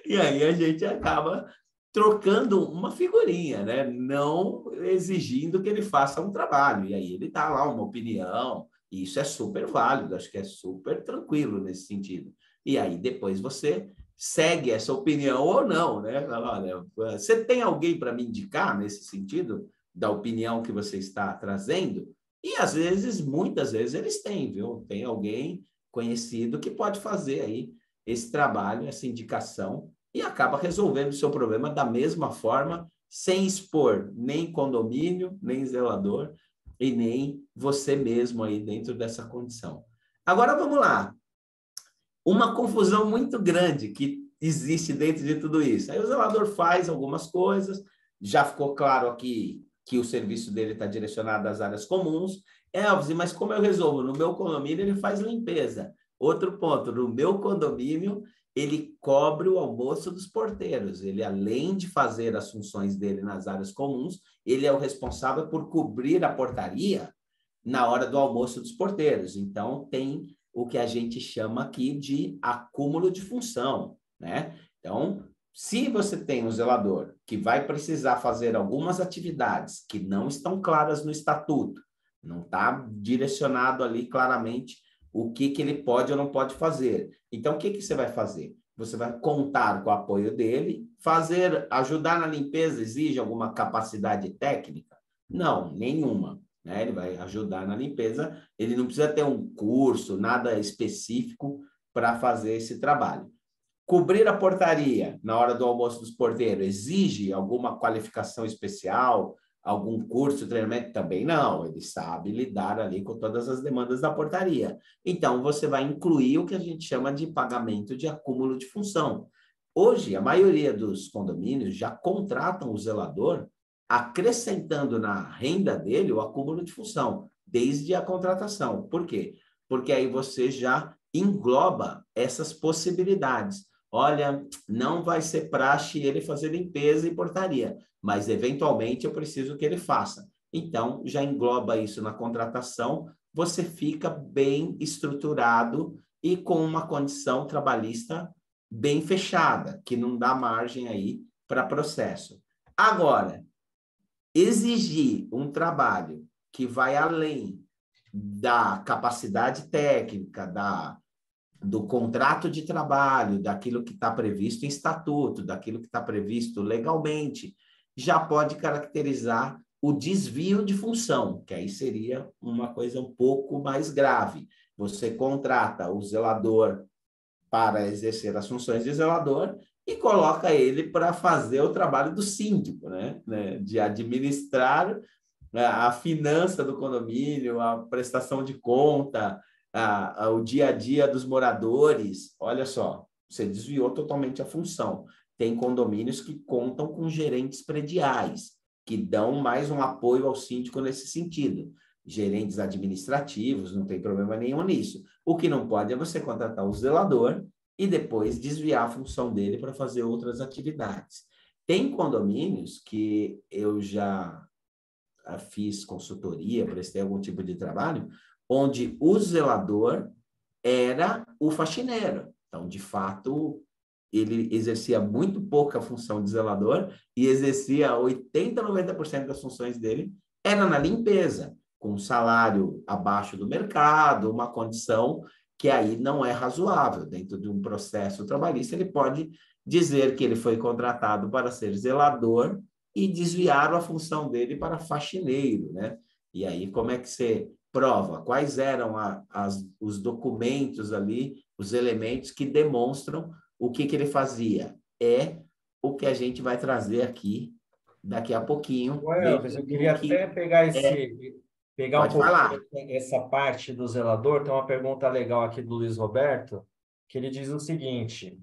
E aí a gente acaba trocando uma figurinha, né? Não exigindo que ele faça um trabalho. E aí ele dá lá uma opinião, e isso é super válido, acho que é super tranquilo nesse sentido. E aí depois você segue essa opinião ou não, né? Olha, você tem alguém para me indicar nesse sentido da opinião que você está trazendo? E às vezes, muitas vezes, eles têm, viu? Tem alguém conhecido que pode fazer aí esse trabalho, essa indicação, e acaba resolvendo o seu problema da mesma forma, sem expor nem condomínio, nem zelador, e nem você mesmo aí dentro dessa condição. Agora vamos lá. Uma confusão muito grande que existe dentro de tudo isso. Aí o zelador faz algumas coisas, já ficou claro aqui que o serviço dele está direcionado às áreas comuns. Elvis, mas como eu resolvo? No meu condomínio ele faz limpeza. Outro ponto, no meu condomínio ele cobre o almoço dos porteiros. Ele, além de fazer as funções dele nas áreas comuns, ele é o responsável por cobrir a portaria na hora do almoço dos porteiros. Então, tem o que a gente chama aqui de acúmulo de função, né? Então, se você tem um zelador que vai precisar fazer algumas atividades que não estão claras no estatuto, não está direcionado ali claramente o que ele pode ou não pode fazer. Então, o que você vai fazer? Você vai contar com o apoio dele, ajudar na limpeza exige alguma capacidade técnica? Não, nenhuma. Né? Ele vai ajudar na limpeza, ele não precisa ter um curso, nada específico para fazer esse trabalho. Cobrir a portaria na hora do almoço dos porteiros exige alguma qualificação especial, algum curso, treinamento? Também não, ele sabe lidar ali com todas as demandas da portaria. Então, você vai incluir o que a gente chama de pagamento de acúmulo de função. Hoje, a maioria dos condomínios já contratam o zelador acrescentando na renda dele o acúmulo de função, desde a contratação. Por quê? Porque aí você já engloba essas possibilidades. Olha, não vai ser praxe ele fazer limpeza e portaria, mas eventualmente eu preciso que ele faça. Então, já engloba isso na contratação, você fica bem estruturado e com uma condição trabalhista bem fechada, que não dá margem aí para processo. Agora, exigir um trabalho que vai além da capacidade técnica, do contrato de trabalho, daquilo que está previsto em estatuto, daquilo que está previsto legalmente, já pode caracterizar o desvio de função, que aí seria uma coisa um pouco mais grave. Você contrata o zelador para exercer as funções de zelador e coloca ele para fazer o trabalho do síndico, né? De administrar a finança do condomínio, a prestação de conta, o dia a dia dos moradores. Olha só, você desviou totalmente a função. Tem condomínios que contam com gerentes prediais, que dão mais um apoio ao síndico nesse sentido. Gerentes administrativos, não tem problema nenhum nisso. O que não pode é você contratar o zelador e depois desviar a função dele para fazer outras atividades. Tem condomínios que eu já fiz consultoria, prestei algum tipo de trabalho, onde o zelador era o faxineiro. Então, de fato, ele exercia muito pouca função de zelador e exercia 80, 90% das funções dele era na limpeza, com um salário abaixo do mercado, uma condição que aí não é razoável. Dentro de um processo trabalhista, ele pode dizer que ele foi contratado para ser zelador e desviaram a função dele para faxineiro, né? E aí, como é que você prova? Quais eram os documentos ali, os elementos que demonstram o que ele fazia? É o que a gente vai trazer aqui daqui a pouquinho. Elvis, eu queria até pegar um Pode falar. pouquinho essa parte do zelador. Tem uma pergunta legal aqui do Luiz Roberto, que ele diz o seguinte: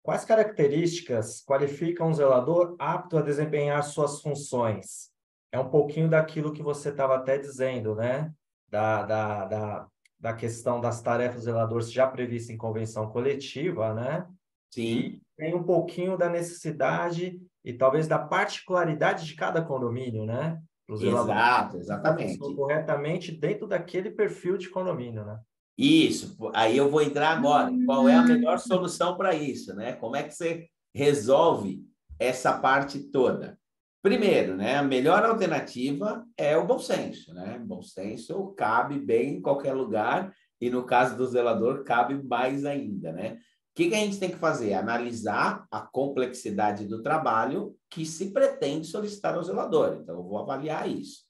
quais características qualificam um zelador apto a desempenhar suas funções? É um pouquinho daquilo que você estava até dizendo, né? Da questão das tarefas do zelador já prevista em convenção coletiva, né? Sim. E tem um pouquinho da necessidade e talvez da particularidade de cada condomínio, né? Exato, exatamente. Corretamente dentro daquele perfil de condomínio, né? Isso, aí eu vou entrar agora. Qual é a melhor solução para isso, né? Como é que você resolve essa parte toda? Primeiro, né, a melhor alternativa é o bom senso, né? Bom senso cabe bem em qualquer lugar e no caso do zelador cabe mais ainda, né? O que a gente tem que fazer? Analisar a complexidade do trabalho que se pretende solicitar ao zelador. Então, eu vou avaliar isso.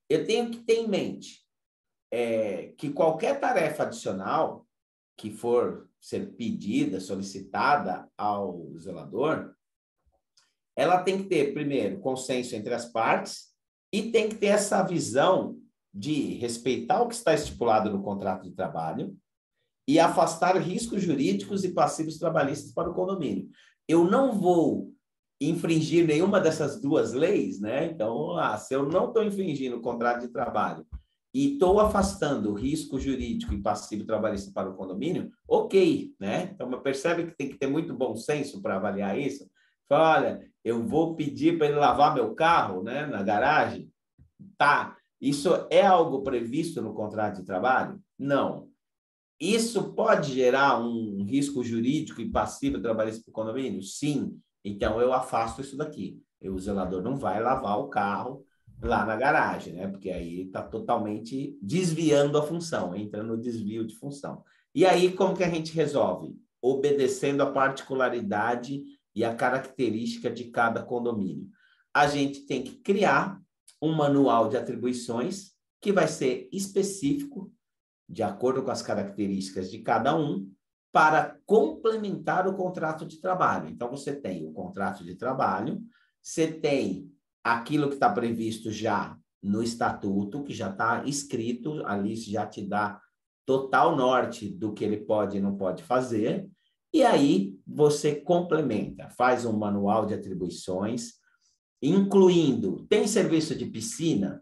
Eu tenho que ter em mente que qualquer tarefa adicional que for ser pedida, solicitada ao zelador, ela tem que ter, primeiro, consenso entre as partes e tem que ter essa visão de respeitar o que está estipulado no contrato de trabalho e afastar riscos jurídicos e passivos trabalhistas para o condomínio. Eu não vou infringir nenhuma dessas duas leis, né? Então, se eu não estou infringindo o contrato de trabalho e estou afastando o risco jurídico e passivo trabalhista para o condomínio, ok, né? Então, percebe que tem que ter muito bom senso para avaliar isso. Fala, olha, eu vou pedir para ele lavar meu carro, né, na garagem. Tá, isso é algo previsto no contrato de trabalho? Não. Isso pode gerar um risco jurídico e passivo trabalhista para o condomínio? Sim. Então, eu afasto isso daqui. O zelador não vai lavar o carro lá na garagem, né? Porque aí está totalmente desviando a função, entra no desvio de função. E aí, como que a gente resolve? Obedecendo a particularidade e a característica de cada condomínio. A gente tem que criar um manual de atribuições que vai ser específico, de acordo com as características de cada um, para complementar o contrato de trabalho. Então, você tem o contrato de trabalho, você tem aquilo que está previsto já no estatuto, que já está escrito, ali já te dá total norte do que ele pode e não pode fazer, e aí você complementa, faz um manual de atribuições, incluindo, tem serviço de piscina?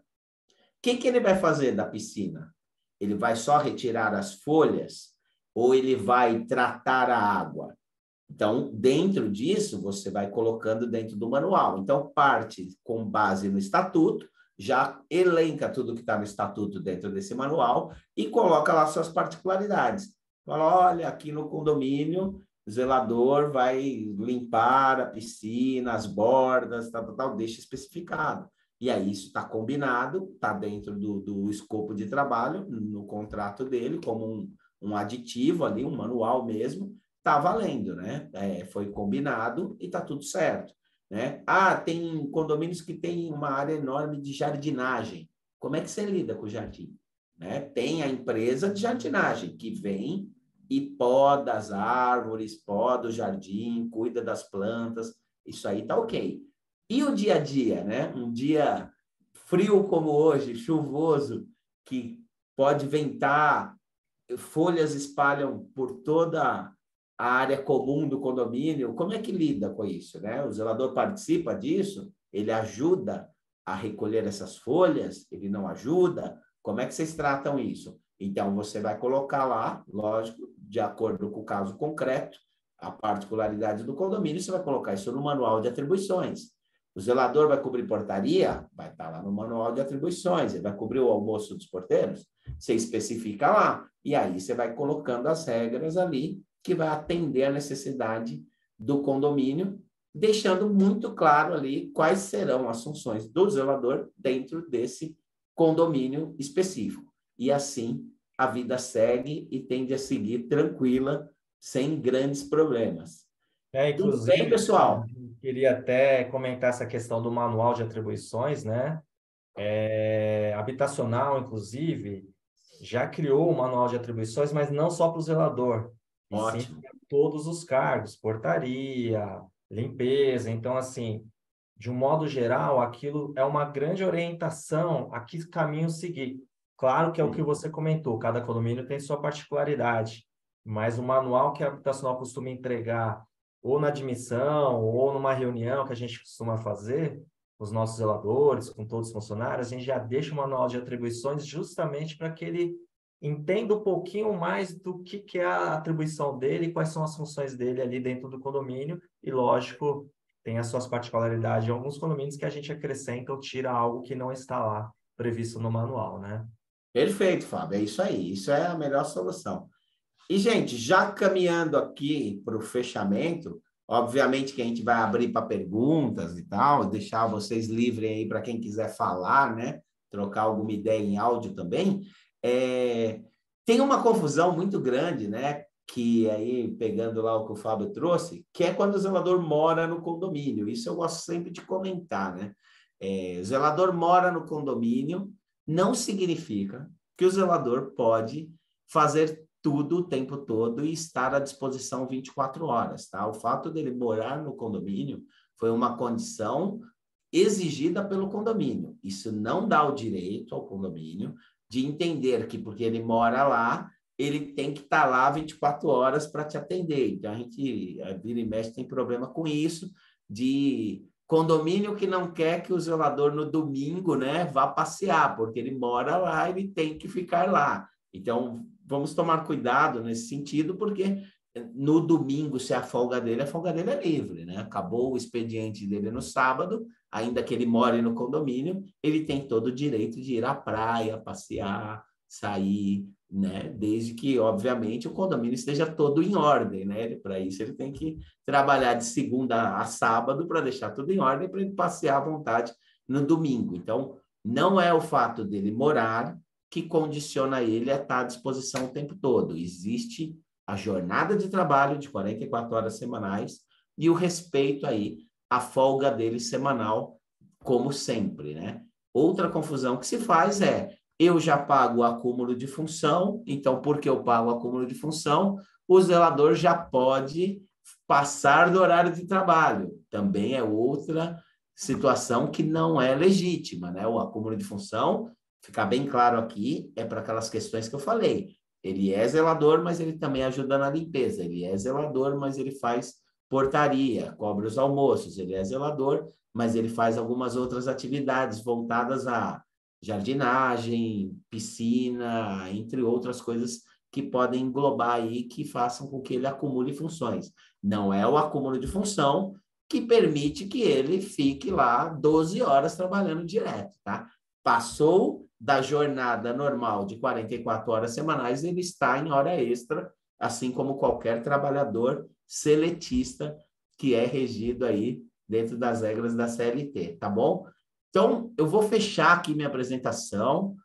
O que ele vai fazer da piscina? Ele vai só retirar as folhas ou ele vai tratar a água? Então, dentro disso, você vai colocando dentro do manual. Então, parte com base no estatuto, já elenca tudo que está no estatuto dentro desse manual e coloca lá suas particularidades. Fala, olha, aqui no condomínio, o zelador vai limpar a piscina, as bordas, tal, deixa especificado. E aí isso está combinado, está dentro do escopo de trabalho, no contrato dele, como um aditivo ali, um manual mesmo, está valendo, né? Foi combinado e está tudo certo, né? Tem condomínios que têm uma área enorme de jardinagem. Como é que você lida com o jardim? Né? Tem a empresa de jardinagem que vem e poda as árvores, poda o jardim, cuida das plantas, isso aí está ok. E o dia a dia, né? Um dia frio como hoje, chuvoso, que pode ventar, folhas espalham por toda a área comum do condomínio. Como é que lida com isso, né? O zelador participa disso? Ele ajuda a recolher essas folhas? Ele não ajuda? Como é que vocês tratam isso? Então, você vai colocar lá, lógico, de acordo com o caso concreto, a particularidade do condomínio, você vai colocar isso no manual de atribuições. O zelador vai cobrir portaria? Vai estar lá no manual de atribuições. Ele vai cobrir o almoço dos porteiros? Você especifica lá. E aí você vai colocando as regras ali que vai atender a necessidade do condomínio, deixando muito claro ali quais serão as funções do zelador dentro desse condomínio específico. E assim a vida segue e tende a seguir tranquila, sem grandes problemas. Tudo bem, Inclusive, pessoal? eu queria até comentar essa questão do manual de atribuições, né? Habitacional, inclusive, já criou o manual de atribuições, mas não só para o zelador, e sim Ótimo. para todos os cargos, portaria, limpeza. Então, assim, de um modo geral, aquilo é uma grande orientação a que caminho seguir. Claro que é o que você comentou, cada condomínio tem sua particularidade, mas o manual que a habitacional costuma entregar ou na admissão, ou numa reunião que a gente costuma fazer, com os nossos zeladores, com todos os funcionários, a gente já deixa o manual de atribuições justamente para que ele entenda um pouquinho mais do que é a atribuição dele, quais são as funções dele ali dentro do condomínio, e lógico, tem as suas particularidades em alguns condomínios que a gente acrescenta ou tira algo que não está lá previsto no manual, né? Perfeito, Fábio. É isso aí. Isso é a melhor solução. E, gente, já caminhando aqui para o fechamento, obviamente que a gente vai abrir para perguntas e tal, deixar vocês livres aí para quem quiser falar, né? Trocar alguma ideia em áudio também. Tem uma confusão muito grande, né? Que aí, pegando lá o que o Fábio trouxe, que é quando o zelador mora no condomínio. Isso eu gosto sempre de comentar, né? O zelador mora no condomínio, não significa que o zelador pode fazer tudo o tempo todo e estar à disposição 24 horas, tá? O fato dele morar no condomínio foi uma condição exigida pelo condomínio. Isso não dá o direito ao condomínio de entender que porque ele mora lá, ele tem que estar lá 24 horas para te atender. Então, a vira e mexe, tem problema com isso, de condomínio que não quer que o zelador no domingo, né, vá passear, porque ele mora lá, ele tem que ficar lá. Então, vamos tomar cuidado nesse sentido, porque no domingo, se a folga dele é livre, né? Acabou o expediente dele no sábado, ainda que ele more no condomínio, ele tem todo o direito de ir à praia, passear, sair, né? Desde que, obviamente, o condomínio esteja todo em ordem, né? Para isso, ele tem que trabalhar de segunda a sábado para deixar tudo em ordem, para ele passear à vontade no domingo. Então, não é o fato dele morar que condiciona ele a estar à disposição o tempo todo. Existe a jornada de trabalho de 44 horas semanais e o respeito aí à folga dele semanal, como sempre, né? Outra confusão que se faz é, eu já pago o acúmulo de função, então, porque eu pago o acúmulo de função, o zelador já pode passar do horário de trabalho. Também é outra situação que não é legítima, né? O acúmulo de função, ficar bem claro aqui, é para aquelas questões que eu falei. Ele é zelador, mas ele também ajuda na limpeza. Ele é zelador, mas ele faz portaria, cobre os almoços. Ele é zelador, mas ele faz algumas outras atividades voltadas a jardinagem, piscina, entre outras coisas que podem englobar aí, que façam com que ele acumule funções. Não é o acúmulo de função que permite que ele fique lá 12 horas trabalhando direto, tá? Passou da jornada normal de 44 horas semanais, ele está em hora extra, assim como qualquer trabalhador seletista que é regido aí dentro das regras da CLT, tá bom? Então, eu vou fechar aqui minha apresentação.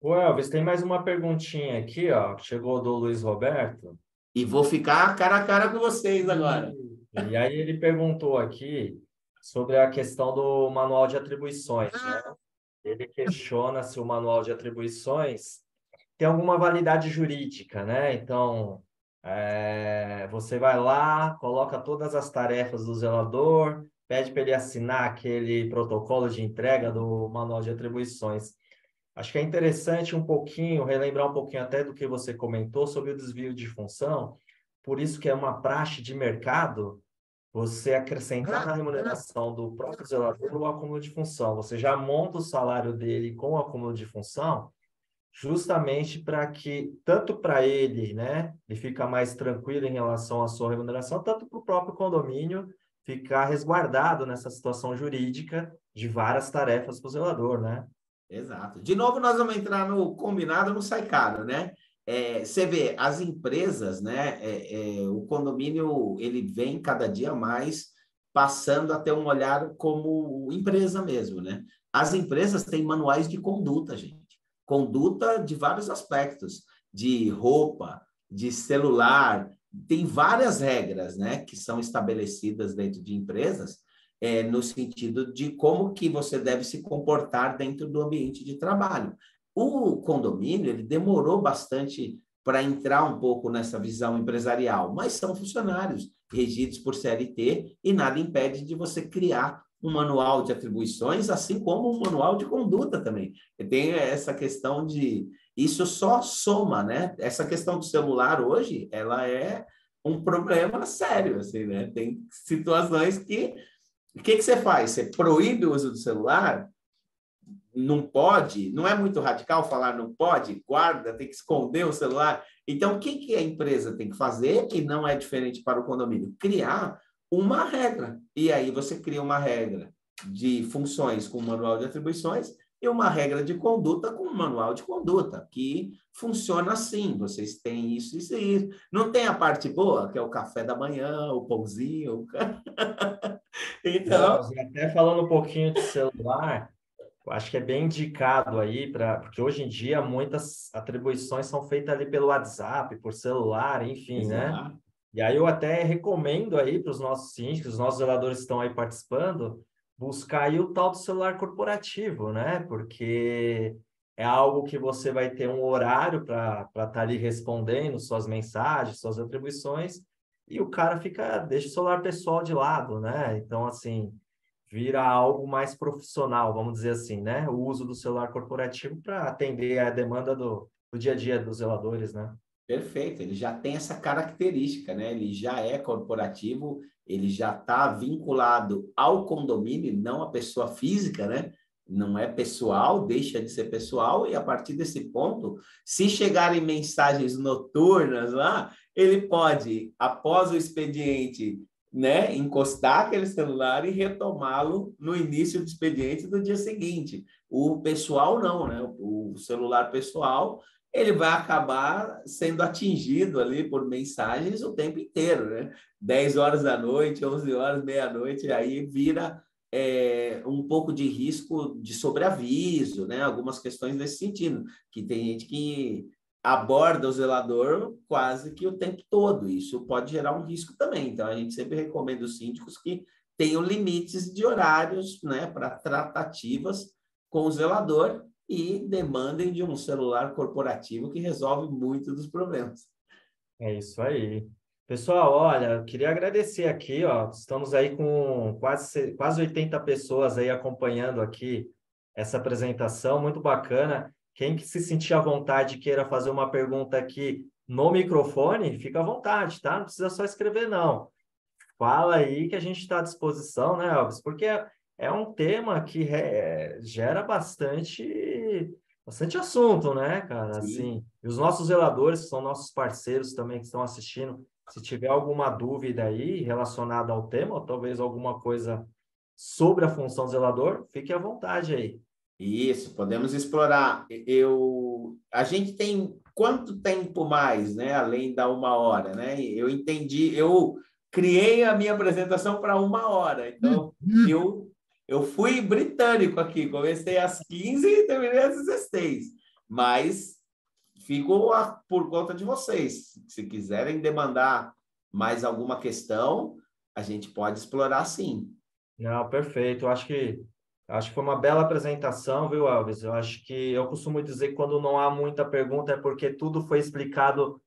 O Elvis, tem mais uma perguntinha aqui, ó, que chegou do Luiz Roberto. E vou ficar cara a cara com vocês agora. E aí ele perguntou aqui sobre a questão do manual de atribuições, né? Ele questiona se o manual de atribuições tem alguma validade jurídica, né? Então, você vai lá, coloca todas as tarefas do zelador, pede para ele assinar aquele protocolo de entrega do manual de atribuições. Acho que é interessante um pouquinho, relembrar um pouquinho até do que você comentou sobre o desvio de função, por isso que é uma praxe de mercado você acrescentar na remuneração do próprio zelador o acúmulo de função. Você já monta o salário dele com o acúmulo de função, justamente para que, tanto para ele, né, ele fica mais tranquilo em relação à sua remuneração, tanto para o próprio condomínio ficar resguardado nessa situação jurídica de várias tarefas para o zelador, né? Exato. De novo, nós vamos entrar no combinado, não sai caro, né? Você vê, as empresas, né? O condomínio, ele vem cada dia mais passando a ter um olhar como empresa mesmo, né? As empresas têm manuais de conduta, gente. Conduta de vários aspectos, de roupa, de celular, tem várias regras, né, que são estabelecidas dentro de empresas, no sentido de como que você deve se comportar dentro do ambiente de trabalho. O condomínio, ele demorou bastante para entrar um pouco nessa visão empresarial, mas são funcionários regidos por CLT e nada impede de você criar um manual de atribuições, assim como um manual de conduta também. Tem essa questão de... Isso só soma, né? Essa questão do celular hoje, ela é um problema sério, assim, né? Tem situações que... O que você faz? Você proíbe o uso do celular? Não pode? Não é muito radical falar não pode? Guarda, tem que esconder o celular. Então, o que a empresa tem que fazer, e não é diferente para o condomínio? Criar uma regra. E aí você cria uma regra de funções com manual de atribuições e uma regra de conduta com manual de conduta, que funciona assim. Vocês têm isso, isso e isso. Não tem a parte boa, que é o café da manhã, o pãozinho. Então... Até falando um pouquinho de celular, eu acho que é bem indicado aí, porque hoje em dia muitas atribuições são feitas ali pelo WhatsApp, por celular, enfim, né? E aí eu até recomendo aí para os nossos síndicos, os nossos zeladores que estão aí participando, buscar aí o tal do celular corporativo, né? Porque é algo que você vai ter um horário para estar ali respondendo suas mensagens, suas atribuições, e o cara deixa o celular pessoal de lado, né? Então, assim, vira algo mais profissional, vamos dizer assim, né? O uso do celular corporativo para atender a demanda do dia a dia dos zeladores, né? Perfeito, ele já tem essa característica, né? Ele já é corporativo, ele já está vinculado ao condomínio, não à pessoa física, né? Não é pessoal, deixa de ser pessoal, e a partir desse ponto, se chegarem mensagens noturnas lá, ele pode, após o expediente, né, encostar aquele celular e retomá-lo no início do expediente do dia seguinte. O pessoal não, né? O celular pessoal, ele vai acabar sendo atingido ali por mensagens o tempo inteiro, né? 10 horas da noite, 11 horas, meia-noite, aí vira um pouco de risco de sobreaviso, né? Algumas questões nesse sentido, que tem gente que aborda o zelador quase que o tempo todo. Isso pode gerar um risco também. Então, a gente sempre recomenda os síndicos que tenham limites de horários, né, para tratativas com o zelador, e demandem de um celular corporativo que resolve muito dos problemas. É isso aí. Pessoal, olha, eu queria agradecer aqui, ó, estamos aí com quase 80 pessoas aí acompanhando aqui essa apresentação, muito bacana. Quem que se sentir à vontade queira fazer uma pergunta aqui no microfone, fica à vontade, tá? Não precisa só escrever, não. Fala aí que a gente está à disposição, né, Elvis? Porque é um tema que gera bastante assunto, né, cara? Assim, e os nossos zeladores, que são nossos parceiros também que estão assistindo, se tiver alguma dúvida aí relacionada ao tema, ou talvez alguma coisa sobre a função zelador, fique à vontade aí. Isso, podemos explorar. A gente tem quanto tempo mais, né? Além da 1 hora, né? Eu entendi, eu criei a minha apresentação para 1 hora, então eu fui britânico aqui, comecei às 15 e terminei às 16, mas fico por conta de vocês. Se quiserem demandar mais alguma questão, a gente pode explorar sim. Não, perfeito. Acho que foi uma bela apresentação, viu, Elvis? Eu acho que eu costumo dizer que quando não há muita pergunta é porque tudo foi explicado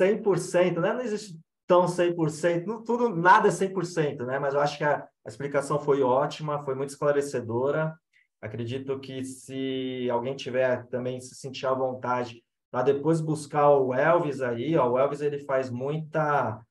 100%, né? Não existe tão 100%, tudo, nada é 100%, né? Mas eu acho que a explicação foi ótima, foi muito esclarecedora. Acredito que se alguém tiver também se sentir à vontade para depois buscar o Elvis aí, ó, o Elvis ele faz muita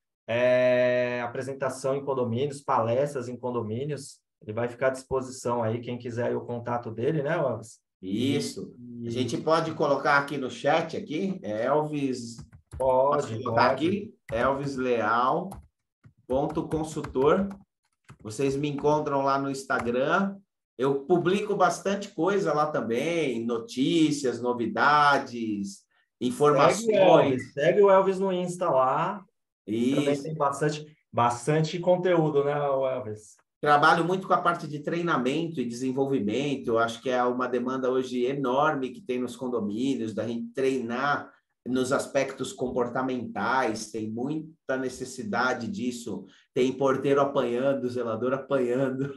apresentação em condomínios, palestras em condomínios. Ele vai ficar à disposição aí, quem quiser aí o contato dele, né, Elvis? Isso. A gente pode colocar aqui no chat, aqui, Elvis... Pode. Aqui, elvisleal.consultor, Vocês me encontram lá no Instagram. Eu publico bastante coisa lá também, notícias, novidades, informações. Segue o Elvis no Insta lá. Também Isso. tem bastante conteúdo, né, o Elvis? Trabalho muito com a parte de treinamento e desenvolvimento. Eu acho que é uma demanda hoje enorme que tem nos condomínios, da gente treinar nos aspectos comportamentais, tem muita necessidade disso. Tem porteiro apanhando, zelador apanhando.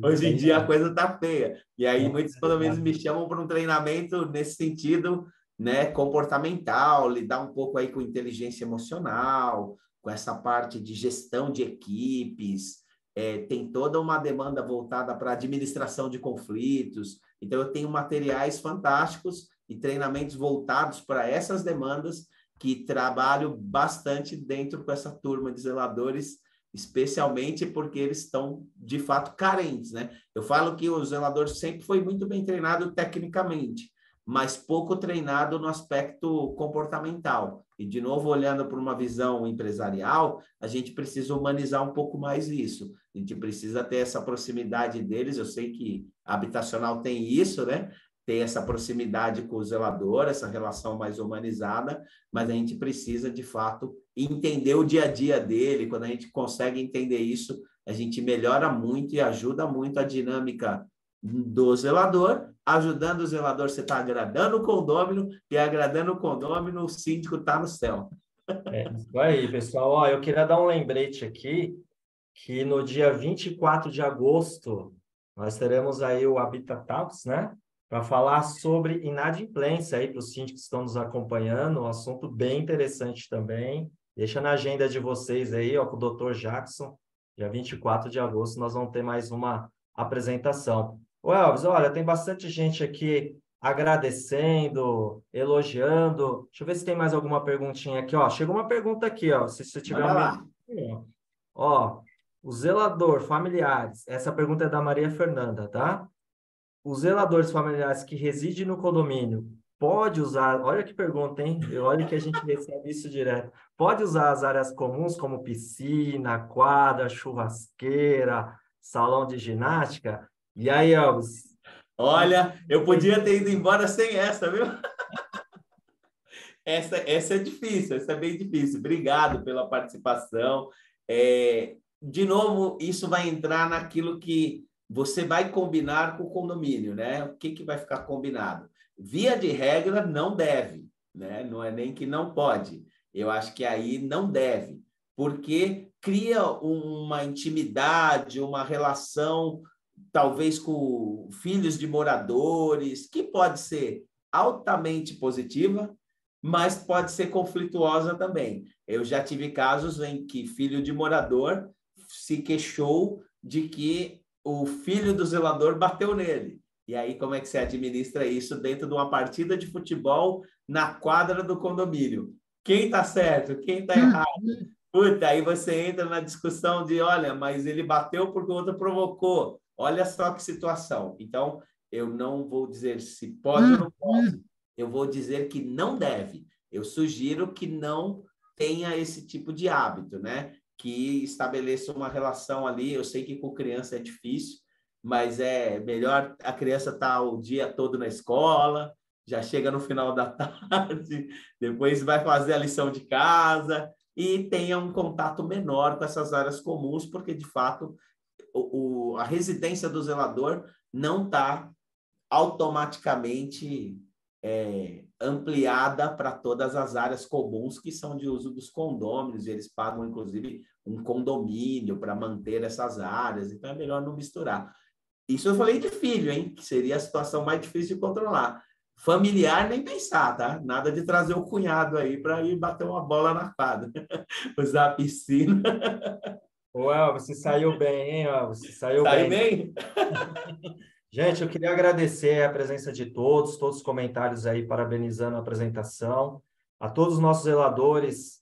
Hoje em dia a coisa está feia. E aí muitos condomínios me chamam para um treinamento nesse sentido, né, comportamental, lidar um pouco aí com inteligência emocional, com essa parte de gestão de equipes. Tem toda uma demanda voltada para administração de conflitos. Então, eu tenho materiais fantásticos e treinamentos voltados para essas demandas que trabalho bastante dentro com essa turma de zeladores, especialmente porque eles estão, de fato, carentes, né? Eu falo que o zelador sempre foi muito bem treinado tecnicamente, mas pouco treinado no aspecto comportamental. E, de novo, olhando para uma visão empresarial, a gente precisa humanizar um pouco mais isso. A gente precisa ter essa proximidade deles. Eu sei que a habitacional tem isso, né? Tem essa proximidade com o zelador, essa relação mais humanizada, mas a gente precisa, de fato, entender o dia a dia dele. Quando a gente consegue entender isso, a gente melhora muito e ajuda muito a dinâmica do zelador. Ajudando o zelador, você está agradando o condômino, e agradando o condômino, o síndico está no céu. Isso aí, pessoal. Ó, eu queria dar um lembrete aqui, que no dia 24 de agosto, nós teremos aí o Habitat Talks, né? Para falar sobre inadimplência aí para os síndicos que estão nos acompanhando, um assunto bem interessante também. Deixa na agenda de vocês aí, ó, com o Dr. Jackson, dia 24 de agosto, nós vamos ter mais uma apresentação. Ô, Elvis, olha, tem bastante gente aqui agradecendo, elogiando. Deixa eu ver se tem mais alguma perguntinha aqui, ó. Chegou uma pergunta aqui, ó, se você tiver lá. Ó, o zelador, familiares, essa pergunta é da Maria Fernanda, tá? Os zeladores familiares que residem no condomínio pode usar, olha que pergunta, hein? Olha que a gente recebe isso direto. Pode usar as áreas comuns como piscina, quadra, churrasqueira, salão de ginástica? E aí, Elvis? Olha, eu podia ter ido embora sem essa, viu? Essa é difícil, essa é bem difícil. Obrigado pela participação. De novo, isso vai entrar naquilo que você vai combinar com o condomínio, né? O que vai ficar combinado? Via de regra, não deve, né? Não é nem que não pode. Eu acho que aí não deve, porque cria uma intimidade, uma relação, talvez com filhos de moradores, que pode ser altamente positiva, mas pode ser conflituosa também. Eu já tive casos em que filho de morador se queixou de que o filho do zelador bateu nele. E aí, como é que você administra isso dentro de uma partida de futebol na quadra do condomínio? Quem está certo? Quem está errado? Puta, aí você entra na discussão de, olha, mas ele bateu porque o outro provocou. Olha só que situação. Então, eu não vou dizer se pode ou não pode. Eu vou dizer que não deve. Eu sugiro que não tenha esse tipo de hábito, né? Que estabeleça uma relação ali. Eu sei que com criança é difícil, mas é melhor a criança estar o dia todo na escola, já chega no final da tarde, depois vai fazer a lição de casa e tenha um contato menor com essas áreas comuns, porque, de fato, a residência do zelador não está automaticamente ampliada para todas as áreas comuns que são de uso dos condôminos, e eles pagam, inclusive, um condomínio para manter essas áreas, então é melhor não misturar. Isso eu falei de filho, hein? Que seria a situação mais difícil de controlar. Familiar, nem pensar, tá? Nada de trazer o cunhado aí para ir bater uma bola na quadra, usar a piscina. Ô, Elvis, você saiu bem, hein, Elvis? Você saiu bem? Gente, eu queria agradecer a presença de todos os comentários aí, parabenizando a apresentação. A todos os nossos zeladores,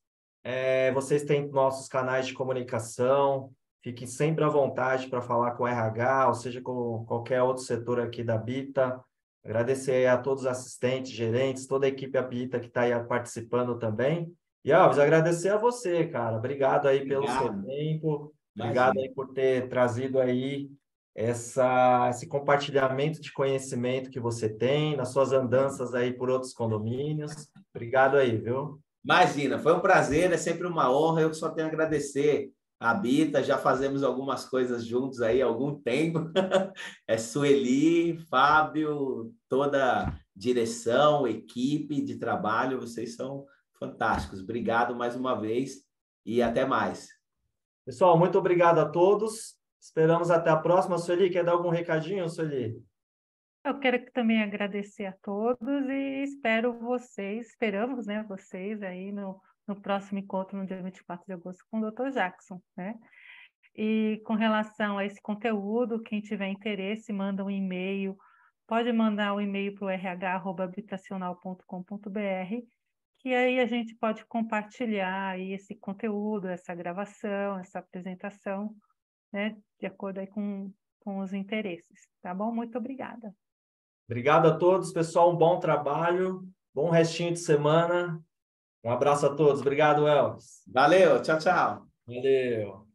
vocês têm nossos canais de comunicação, fiquem sempre à vontade para falar com o RH, ou seja, com qualquer outro setor aqui da Habita. Agradecer a todos os assistentes, gerentes, toda a equipe Habita que está aí participando também. E, Alves, agradecer a você, cara. Obrigado aí pelo seu tempo. Obrigado Imagina. aí por ter trazido aí esse compartilhamento de conhecimento que você tem nas suas andanças aí por outros condomínios. Obrigado aí, viu? Imagina, foi um prazer, é sempre uma honra. Eu só tenho a agradecer a Bita, já fazemos algumas coisas juntos aí há algum tempo. É Sueli, Fábio, toda a direção, equipe de trabalho, vocês são fantásticos. Obrigado mais uma vez e até mais. Pessoal, muito obrigado a todos. Esperamos até a próxima. Sueli, quer dar algum recadinho, Sueli? Eu quero também agradecer a todos e esperamos, né, vocês aí no próximo encontro, no dia 24 de agosto, com o Dr. Jackson, né? E com relação a esse conteúdo, quem tiver interesse, manda um e-mail, pode mandar um e-mail para o rh@habitacional.com.br, que aí a gente pode compartilhar aí esse conteúdo, essa gravação, essa apresentação, né, de acordo aí com os interesses, tá bom? Muito obrigada. Obrigado a todos, pessoal. Um bom trabalho, bom restinho de semana. Um abraço a todos. Obrigado, Elvis. Valeu, tchau, tchau. Valeu.